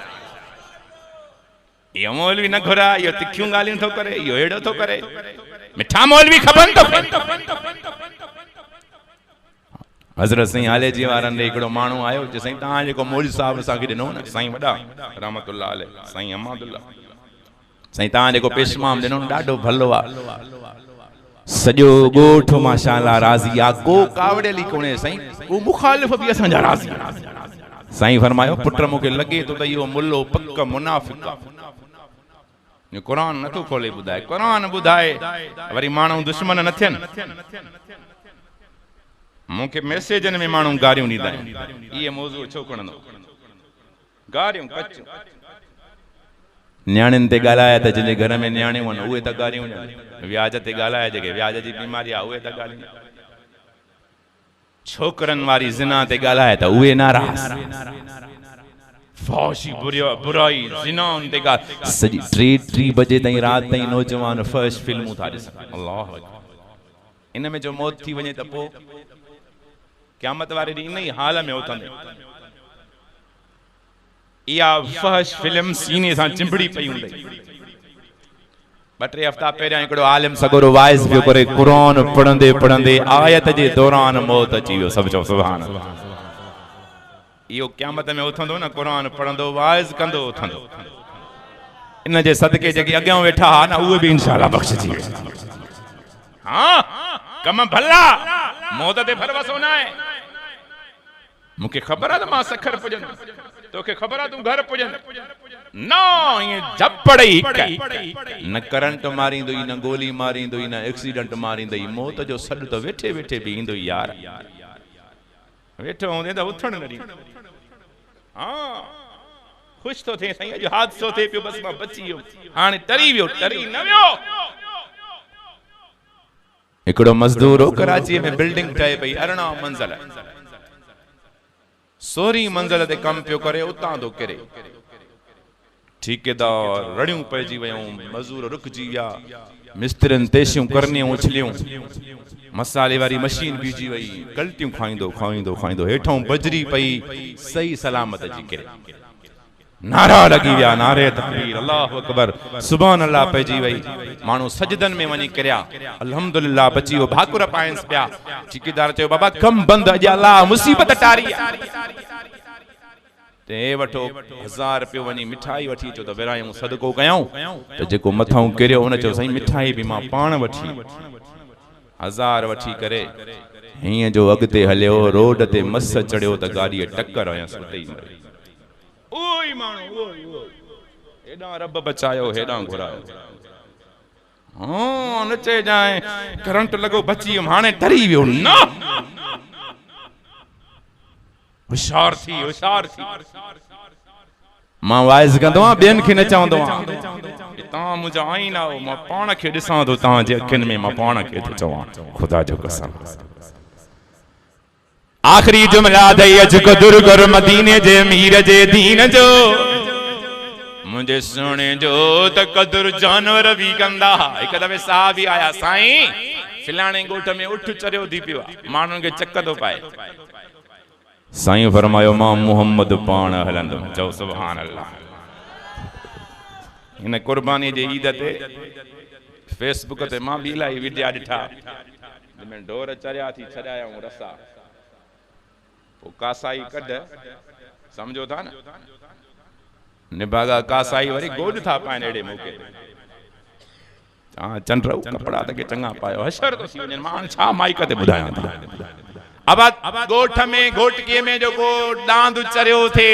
इहो मौलवी न घुरा इहो तिखियूं ॻाल्हियूं थो करे इहो अहिड़ो थो करे मिठा मौलवी खपनि तो हज़रत साईं हाले जी वारनि ॾे हिकिड़ो माण्हू आयो जे साईं तव्हां जेको मौलवी साहिब असांखे ॾिनो न साईं वॾा रहमतुल्लाह अलैह साईं अहमदुल्लाह साईं तव्हां जेको पेशमाम ॾिनो न ॾाढो भलो आहे सॼो ॻोठ माशाअल्लाह राज़ी आहे को कावड़ेली कोन्हे साईं को मुखालिफ़ बि असांजा राज़ी साईं फरमायो पुट मूंखे लॻे थो त इहो मुल्लो पक मुनाफ़िक़ आहे क़ुरान नथो खोले ॿुधाए क़ुरान ॿुधाए वरी माण्हू दुश्मन न थियनि मूंखे मैसेजनि में माण्हू गारियूं ॾींदा आहिनि इहे मौज़ू छो खणंदो गारियूं कचियूं न्याणियुनि ते ॻाल्हाए त जंहिंजे घर में न्याणियूं आहिनि उहे त गारियूं ॾियनि व्याज ते ॻाल्हाए जेके व्याज जी बीमारी आहे उहे त ॻाल्हियूं छोकरनि वारी ज़िना ते ॻाल्हाए त उहे नाराज़ फौशी बुराई ज़िनाउनि ते ॻाल्हि सॼी 3 बजे ताईं राति ताईं नौजवान फर्श फिल्मूं था ॾिसनि अल्लाह इन में जो मौत थी वञे त पोइ क़यामत वारे ॾींहुं इन ई हाल में उथंदे इहा फहश फिल्म सीने सां चिंबड़ी पई हूंदी 2-3 हफ़्ता पहिरियां हिकिड़ो आलिम सगोरो वाइज़ पियो करे क़ुरान पढ़ंदे पढ़ंदे आयत जे दौरान मौत अची वियो सभु चओ सुभान अल्लाह इहो क़यामत में उथंदो न क़ुरान पढ़ंदो वाइज़ कंदो उथंदो इन जे सदके जेके अॻियां वेठा हा न उहे बि इंशाअल्लाह बख़्शिजी वेंदा हां कम भला मौत ते भरवसो न आहे मूंखे ख़बर आहे त मां सखर पुॼंदो तोखे ख़बर आहे तूं घर पुॼंदो न ये झपड़ी न करंट मारींदो न गोली मारींदो न एक्सीडेंट मारींदो मौत जो सॾ तो वेठे वेठे भी ईंदो यार वेठो हूंदे त उथण न ॾींदो हां खुश तो थे साईं अॼु हादसो थे पियो बस मां बची वियो हाणे टरी वियो टरी न वियो हिकिड़ो मज़दूर हो कराची में बिल्डिंग ठहे पई 18 मंज़िल 16 मंज़िल ते कम पियो करे उतां तो किरे ठेकेदार रड़ियूं पइजी वियूं मज़दूर रुकजी विया मिस्त्रियुनि तेशियूं करनियूं उछलियूं मसाले वारी मशीन बीजी वई गलतियूं खाईंदो खाईंदो खाईंदो हेठों बजरी पई सही सलामत जी किरे नारा लगी विया नारे तकबीर अल्लाहु अकबर सुभान अल्लाह पइजी वई माण्हू सजदन में वञी किरिया अल्हम्दुलिल्लाह बची वियो भाकुर पाइंस पिया ठेकेदार चयो बाबा कम बंद अॼु अल्लाह मुसीबत टारी ते वठो 1000 रुपयो वञी मिठाई वठी अचो त विरायूं सदको कयूं त जेको मथां किरियो उन चयो साईं मिठाई बि मां पाण वठी 1000 वठी करे हीअं जो अॻिते हलियो रोड ते मस चढ़ियो त गाॾीअ टक्कर हयसि उते ई मरी ओई माण्हू हेॾां रब बचायो हेॾां घुरायो हां नचे जाए करंट लॻो बची वियो हाणे टरी वियो न होशियार थी मां वाइज़ कंदो आहियां ॿियनि खे न चवंदो आहियां तव्हां मुंहिंजा आईना हो मां पाण खे ॾिसां थो तव्हांजे अखियुनि में मां पाण खे थो चवां ख़ुदा जो कसम आखिरी जुमला दई अज कदुर कर मदीने जे मीर जे दीन जो मुझे सोने जो त कदुर जानवर भी कंदा एक दफे साहब ही आया साईं फिलाणे गोठ में उठ चरियो थी पियो माण्हुनि खे चक थो पाए साईं फरमायो मां मोहम्मद पाण हलंदुम चओ सुभान अल्लाह इन कुर्बानी जे ईद ते फेसबुक ते मां भी इलाही वीडियो ॾिठा जंहिंमें ढोर चरिया थी छॾायूं रसा कासाई कढ समझो था न निभागा कासाई वरी गोड था पाइन एड़े मौके हां चंडरो कपड़ा त के चंगा पायो हशर तो सी वने मान छा माइक ते बुधाया था अब गोठ में घोटकीअ में जो को डांद चरियो थे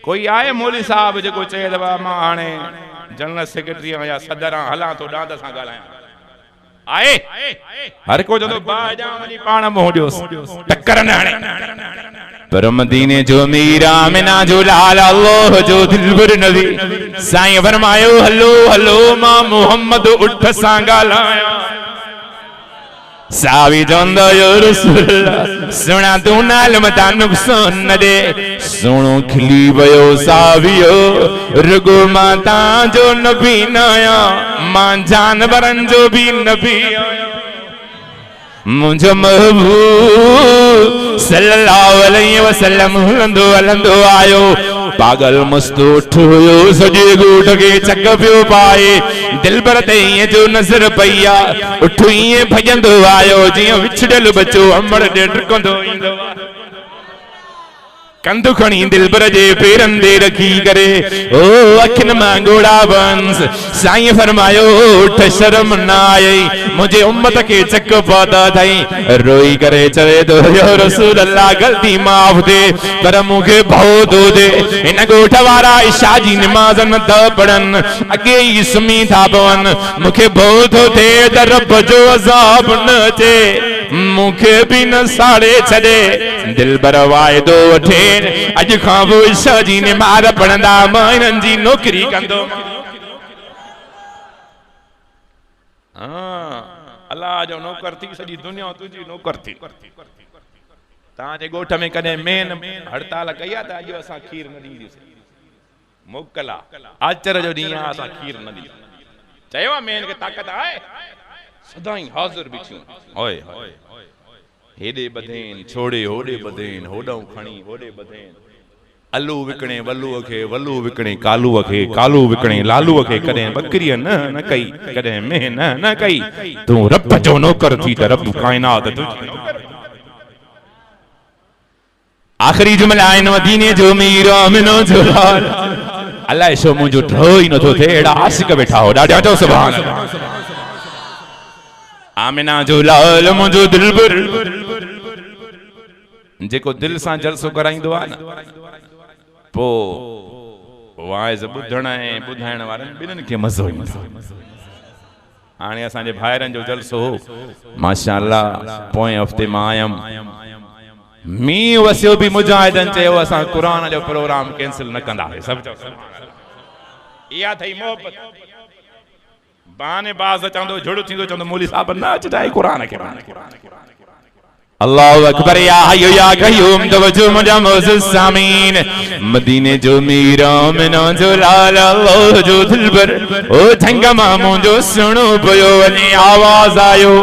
कोई आए मौलवी साहब जो चए दबा मां हाने जनरल सेक्रेटरी या सदर हला तो डांद सां गालाया आए हर को जो बा जा वनी पाण मोडियोस टक्कर न हणे पर मदीने जो अमीर आमिना जो लाल अल्लाह जो दिलबर नबी साईं फरमायो हलो हलो मां मोहम्मद उठ सां ॻाल्हायां। सावी चवंदो यो रसूलल्लाह सुना तू नाल मता नुक़सान न दे। सुणो खिली वियो सावियो रुगो मां तांजो नबी न आया मां जानवरनि जो भी नबी आया। मुझो महबूब सल्लल्लाहु अलैहि वसल्लम हलंदो हलंदो आयो। पागल मस्त उठ हुयो सॼे ॻोठ खे चक पियो पाए। दिलबर ते ईअं जो नज़र पई आ उठ ईअं भॼंदो आयो जीअं विछड़ियल बच्चो अमड़ ॾे ॾुकंदो ईंदो आहे। कंधु खणी दिलबर जे पेरनि ते रखी करे ओ अखियुनि मां ॻोढ़ा बंस साईं फरमायो उठ शर्म न आई मुंहिंजे उम्मत खे चक पौधा अथई। रोई करे चवे थो यो रसूल अल्लाह गलती माफ़ दे पर मूंखे भउ थो थे। हिन ॻोठ वारा इशा जी निमाज़ नथा पढ़नि अॻे ई सुम्ही था पवनि। मूंखे भउ थो थिए त रब जो अज़ाब न अचे मूंखे बि न साड़े छॾे। दिलबर वाइदो वठे अॼु खां पोइ इशा जी निमाज़ पढ़ंदा मां हिननि जी नौकरी कंदो। अल्लाह जो नौकर थी सॼी दुनिया तुंहिंजी नौकर थी। तव्हांजे ॻोठ में कॾहिं मेन हड़ताल कई आहे त अॼु असां खीर न ॾींदासीं मोकल आहे आचर जो ॾींहुं आहे असां खीर न ॾींदासीं। चयो आहे मेन खे ताक़त आहे सदाई हाज़िर बीठियूं ओए हेॾे बधेन छोड़े होॾे बधेन होॾां खणी होॾे बधेन। अलू विकणे वलूअ खे वलू विकणे कालूअ खे कालू विकणे लालूअ खे। कॾहिं बकरीअ न कई कॾहिं मेह न कई। तूं रब जो नौकर थी त रब काइनात तुंहिंजी नौकर। आख़िरी जुमला आहिनि मदीने जो अमीर आमिनो जो लाल। अलाए छो मुंहिंजो ढो ई नथो थिए अहिड़ा आशिक वेठा हो ॾाढा चओ सुभान अल्लाह। आमिना जो लाल मुंहिंजो दिलबर जेको दिल सां जलसो कराईंदो आहे न पोइ वाइज़ ॿुधण ऐं ॿुधाइण वारनि ॿिन्हिनि खे मज़ो ईंदो। हाणे असांजे भाइरनि जो जलसो हो माशा अल्लाह पोएं हफ़्ते मां आयमि मींहुं वसियो बि मुजाहिदनि चयो असां क़ुर जो प्रोग्राम कैंसिल न कंदासीं। सभु चओ इहा अथई मोहबत। बहाने बाज़ चवंदो झुड़ थींदो चवंदो मौली साहब न अचजाए क़ुर खे। अल्लाहु अकबर या हय्यु या क़य्यूम तवज्जो मुंहिंजा मोअज़्ज़िज़ सामीन। मदीने जो अमीर आमिना जो लाल अल्लाह जो दिलबर ओ झंग मां मुंहिंजो सुणो पियो वञे आवाज़ आयो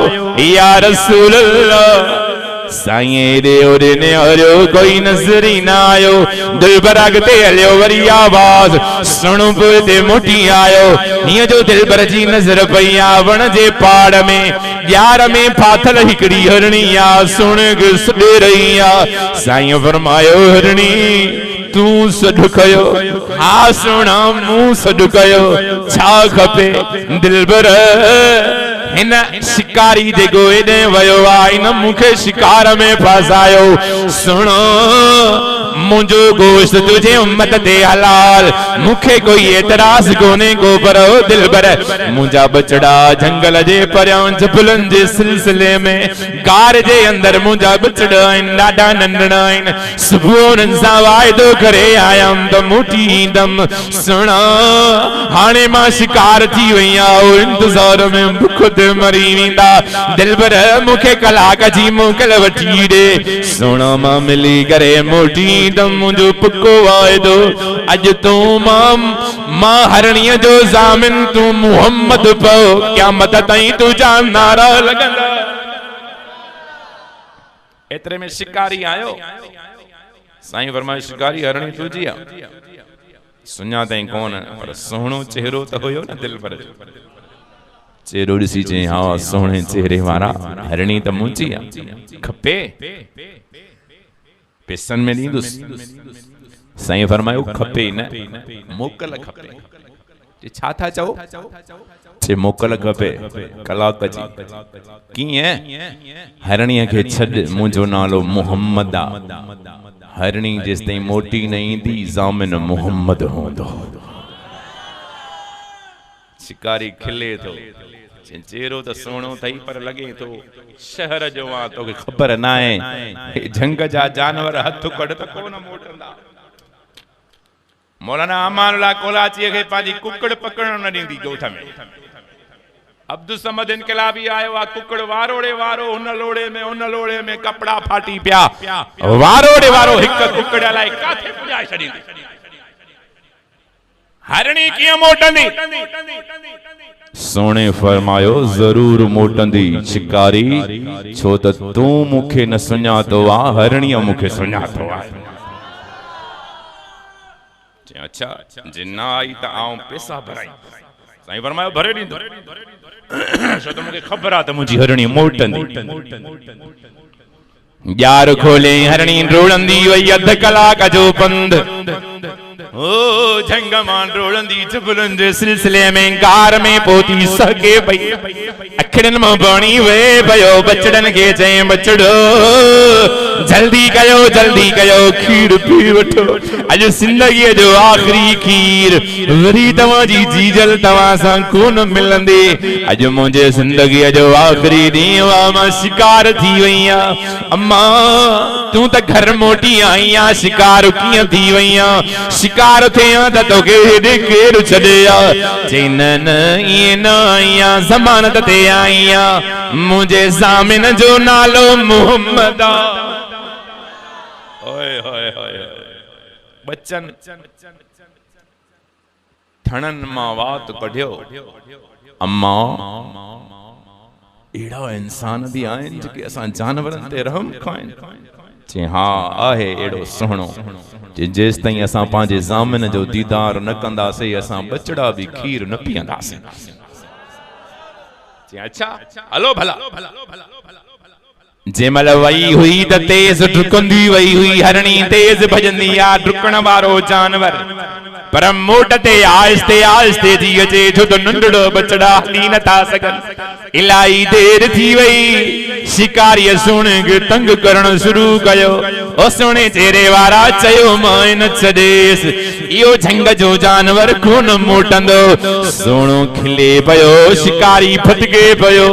या रसूल अल्लाह। साईं रे ओरे ने हरियो कोई नज़र ई न आयो। दिलबर अॻिते हलियो वरी आवाज़ सुणो पियो ते मोटी आयो। हीअं जो दिलबर जी नज़र पई आ वण जे पाड़ में यार में फाथल हिकड़ी हरणी आ सुण सॾे रही आ। साईं फरमायो हरणी तूं सॾु कयो हा सुणा मूं सॾु कयो छा खपे। दिलबर हिन शिकारी जे गोए ॾे वयो आहे इन मूंखे शिकार में फसायो। सुणो मुंहिंजो गोश्त तुझे उम्मत ते हलाल मूंखे कोई एतराज़ कोन्हे को पर दिलबर मुंहिंजा बचड़ा जंगल जे परियां जबलनि जे सिलसिले में कार जे अंदर मुंहिंजा बचड़ा आहिनि ॾाढा नंढड़ा आहिनि। सुबुह उन्हनि सां वाइदो करे आयमि त मोटी ईंदमि। सुणा हाणे मां शिकार थी वई आहियां इंतज़ार में बुख ते मरी वेंदा। दिलबर मूंखे कलाक जी मोकल वठी ॾे। सुणा मां मिली करे मोटी मुंहिंजो पको वाइदो अॼु तूं मां हरणीअ जो ज़ामिन तूं मुहम्मद पओ क़यामत ताईं तुंहिंजा नारा लॻंदा। एतिरे में शिकारी आयो। साईं फरमायो शिकारी हरणी तुंहिंजी आहे सुञातई कोन पर सुहिणो चेहरो त हुयो न दिलबर जो। चेहरो ॾिसी चई हा सुहिणे चेहरे वारा हरणी त मुंहिंजी आहे खपे पेसनि में ॾींदुसि। साईं फरमायो खपे न मोकल खपे। छा था चओ चे मोकल खपे कलाक जी। कीअं हरणीअ खे छॾ मुंहिंजो नालो मुहम्मद आहे। हरणी जेसिताईं मोटी न ईंदी ज़ामिन मुहम्मद हूंदो। शिकारी खिले थो चेहरो तो सोनो थई पर लगे तो शहर जो आ तो खबर ना है जंग जा जानवर हथ कड़ तो कोन मोटंदा। मौलाना अमानुल्लाह कोलाची के पाजी कुकड़ पकड़न न दींदी गोठ में। अब्दुल समद इनकलाबी आयो आ कुकड़ वारोड़े वारो उन लोड़े में कपड़ा फाटी पिया वारोड़े वारो हिक कुकड़ लाए काथे पुजाए छडी। हरणी किया मोटंदी सोने फरमायो जरूर मोटंदी शिकारी छो त तू मुखे न सुञातो आ हरणिया मुखे सुञातो आ। अच्छा जिन्ना आई त आऊं पैसा भराई साईं फरमायो भरे ॾींदो छो त मूंखे ख़बर आहे त मुंहिंजी हरणी मोटंदी। यार खोले हरणी रोड़ंदी वई अध कलाक जो पंध ओ झंग मान रोड़ंदी चुबुलनि जे सिलसिले में गार में पोती सके पई अखड़न में पानी वे पयो बचड़न के चए बचड़ो जल्दी कयो खीर पी वठो अज जिंदगी जो आखिरी खीर वरी तवा जी जीजल तवा सा कोन मिलंदे अज मुझे जिंदगी जो आखिरी ॾींहुं आ मां शिकार थी वईया। अम्मा तू त घर मोटी आईया शिकार कीअं थी वईया शिकार थिया त तोखे हेॾे केरु छॾिया चई न इएं न आईया ज़मानत ते आईया मुंहिंजे ज़ामिन जो नालो मोहम्मद आ। ओए होए होए बच्चन ठणन मां वात कढियो। अम्मा एड़ा इंसान भी आहिनि जेके असां जानवरनि ते रहम खाइन चे हाँ आहे एड़ो सुहिणो जेस ताईं असां पंहिंजे ज़ामिन जो दीदार न कंदासीं असां बचड़ा भी खीर न पीअंदासीं। अच्छा हलो भला जेमल वई हुई त तेज डुकंदी वई हुई हरणी तेज भजंदी आ डुकण वारो जानवर पर मोट ते आहिस्ते आहिस्ते थी अचे छो त नंढड़ो बचड़ा हली नथा सघनि। इलाही देर थी वई शिकारीअ सुणे खे तंग करण शुरू कयो ओ सुणे चेहरे वारा चयो मां न छॾेसि इहो झंग जो जानवर कोन मोटंदो। सोणो खिले पयो शिकारी फटके पयो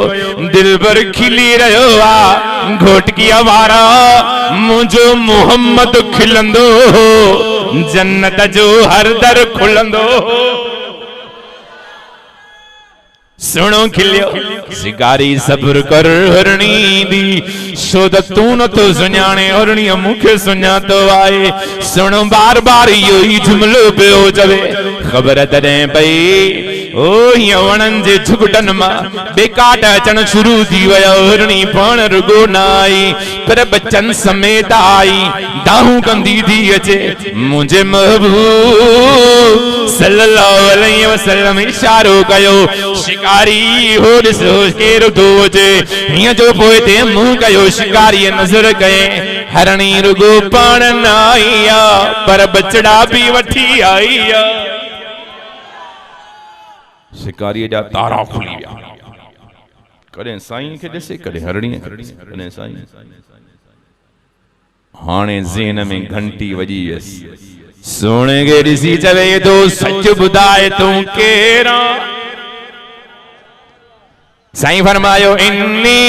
दिल भर खिली रहियो आ घोटकीअ वारा मुंहिंजो मोहम्मद खिलंदो जन्नत जो हर दर खुलंदो। सुनो खिलियो शिकारी सब्र कर हरणी दी छो त तू न तो सुञाणे हरणी मूंखे सुञातो आहे। सुनो बार बार इहो ई जुमिलो पियो चवे ख़बर तॾहिं पई ओ हीअं वणनि जे झुगटनि मां बेकाट अचण शुरू थी वियो हरणी पाण रुगो न आई पर बच्चन समेत आई दाहूं कंदी थी अचे मुंहिंजे महबूब सल्लल्लाहु अलैहि वसल्लम इशारो कयो शिकारी हो ॾिसो केरु थो अचे हीअं जो पोइ ते मुंहुं कयो शिकारी नज़र कए हरणी रुगो पाण न आई आ पर बचड़ा भी वठी आई आ। शिकारीअ जा तारा खुली विया कॾहिं साईं खे ॾिसे कॾहिं हरणीअ खे ॾिसे कॾहिं साईं। हाणे ज़हन में घंटी वॼी वियसि सोणे खे ॾिसी चवे थो सच ॿुधाए तूं केरु साईं फरमायो इन्नी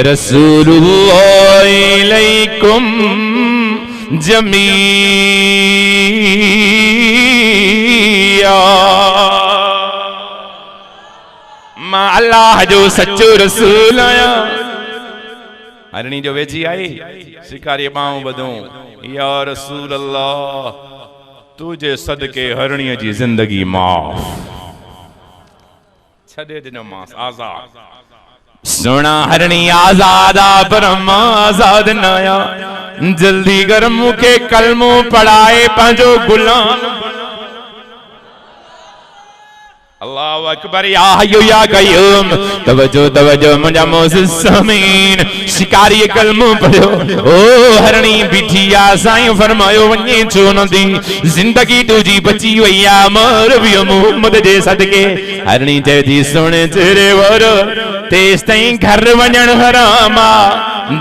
रसूलुल्लाह इलैकुम जमीया मां अल्लाह जो सच्चो रसूल आया। हरणी जो वेझी आई शिकारी बाहूं ॿधूं या रसूल अल्लाह तुझे सदके हरणीअ जी जिंदगी माफ़ छॾे ॾिनो मांस आज़ाद। सुना हरणी आज़ाद आ पर मां आज़ाद न आया जल्दी कर मूंखे कलमो पढ़ाए पंहिंजो गुलाम। अल्लाहु अकबर या हय्यु या क़य्यूम तवज्जो तवज्जो मुंहिंजा मोअज़्ज़िज़ सामीन शिकारी कलमो पढ़ियो ओ हरणी बीठी आ साईं फरमायो वञे छो नंदी जिंदगी तुंहिंजी बची वई आ मर वियो मोहम्मद जे सदके। हरणी चए थी सुणे चेहरे वारो तेस ताईं घर वञण हराम आ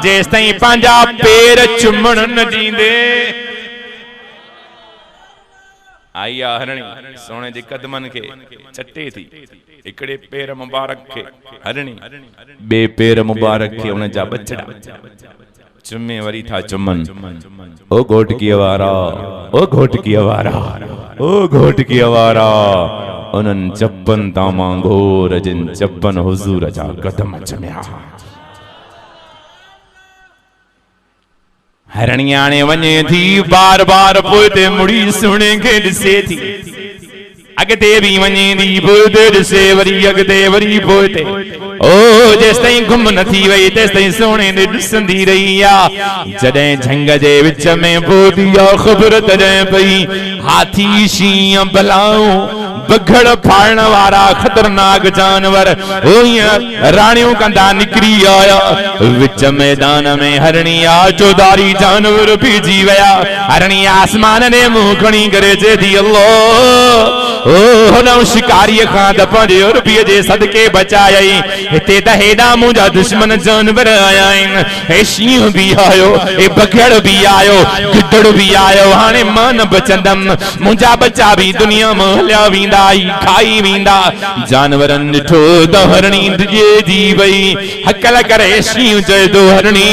जेस ताईं पंहिंजा पेर चुमण न ॾींदे। आई आ हरणी सोने जे कदमन के चटे थी इकड़े पैर मुबारक के हरणी बे पैर मुबारक के उन जा बचड़ा चुम्मे वरी था चुमन ओ घोट की आवारा ओ घोट की आवारा ओ घोट की आवारा उनन चप्पन तामा घोर जिन चप्पन हुजूर जा कदम चमया हरणिया ने वने थी बार बार पोते मुड़ी सुने के दिसे थी अगते भी वने दी पोते दिसे वरी अगते वरी पोते ओ जेस ताईं गुम न थी वई तेस ताईं सोने ने दिसंदी रही आ जडे झंग जे विच में पोती आ खबर तडे पई हाथी शीं बलाऊं बघड़ फाड़न वारा खतरनाक जानवर राणियों कंदा निकरी आया विच मैदान में हरणिया चौधारी जानवर बीजी वया हरणी आसमान ने मुंह खणी करे जे दी अल्लाह ओ हुन शिकारी खां त पंहिंजे रुपये जे सदके बचायई हिते त हेॾा मुंहिंजा दुश्मन जानवर आया आहिनि हे शींहं बि आयो हे बघड़ बि आयो गिदड़ बि आयो हाणे मां न बचंदमि मुंहिंजा बच्चा बि दुनिया मां हलिया वेंदा खाई वेंदा जानवरनि ॾिठो त हरणी डिॼे थी वई हकल करे शींहं चए थो हरणी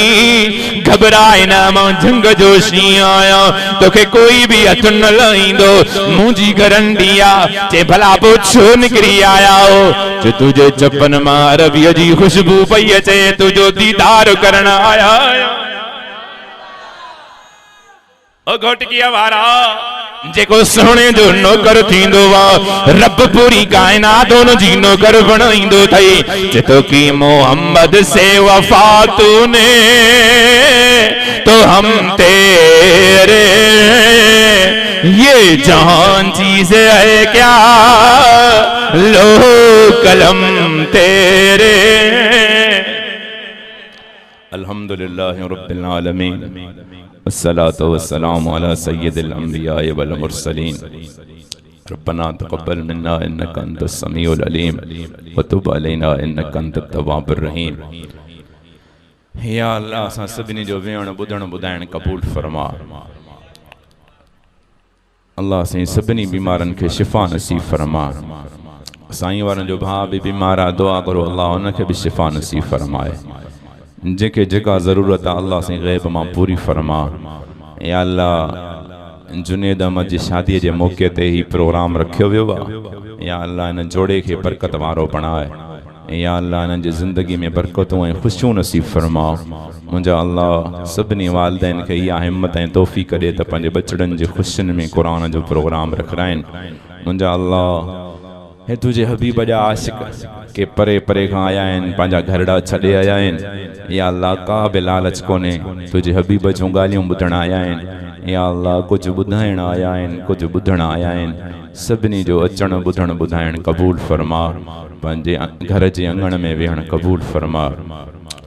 घबराए न मां झंग जो शींहं आहियां तोखे कोई बि हथ न लाहींदो मुंहिंजी गारंटी आहे चे भला पोइ छो निकिरी आया हो जो तुझे चपन मां अरबीअ जी खुशबू पई अचे तुंहिंजो दीदार करण आया ओ घोटकी आवारा जेको सोने जो नौकर थींदो वा रब पूरी कायनात उन जी नौकर बणाईंदो थई जेतो की मोहम्मद से वफा तूने तो हम तेरे ये जहान चीज है क्या लो कलम तेरे अल्हम्दुलिल्लाह रब्बिल आलमीन वस्सलातु वस्सलामु अला सय्यिदिल अंबिया वल मुरसलीन रब्बना तक़ब्बल मिन्ना इन्नका अंतस समीउल अलीम व तुब अलैना इन्नका अंतत तव्वाबुर रहीम या अल्लाह असां सभिनी जो वेहण ॿुधण ॿुधाइण क़बूल फरमा अल्लाह असां सभिनी बीमारनि खे शिफ़ा नसीब फरमा साईं वारनि जो भाउ बि बीमार आहे दुआ करो अल्लाह उनखे बि शिफ़ा नसीब फरमाए जेके जेका ज़रूरत आहे अल्लाह से ग़ैब मां पूरी फरमा या अल्लाह जुनेद अहमद जी शादीअ जे मौक़े ते ही प्रोग्राम रखियो वियो आहे या अल्लाह इन जोड़े खे बरकत वारो बणाए या अल्लाह इन्हनि जी ज़िंदगी में बरकतूं ऐं ख़ुशियूं नसीब फरमा मुंहिंजा अल्लाह सभिनी वालिदैन खे इहा हिम्मत ऐं तौफ़ीक़ ॾे त पंहिंजे बचड़नि जी ख़ुशियुनि में क़ुरान जो प्रोग्राम रखाइनि मुंहिंजा अल्लाह हे तुझे हबीब जा आशिक के परे परे खां आया आहिनि पंहिंजा घरड़ा छॾे आया आहिनि या अल्लाह का बि लालच कोन्हे तुझे हबीब जूं ॻाल्हियूं ॿुधण आया आहिनि या अल्लाह कुझु ॿुधाइण आया आहिनि कुझु ॿुधण आया आहिनि सभिनी जो अचणु ॿुधणु ॿुधाइण क़बूल फरमा पंहिंजे घर जे अंगण में वेहण क़बूल फरमा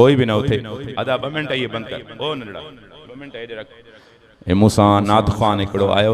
कोई भी ना उठे आधा 2 मिनट ये बंद कर ओ नड़ा 2 मिनट ये रख ए मूसा नाथ खान एकड़ो आयो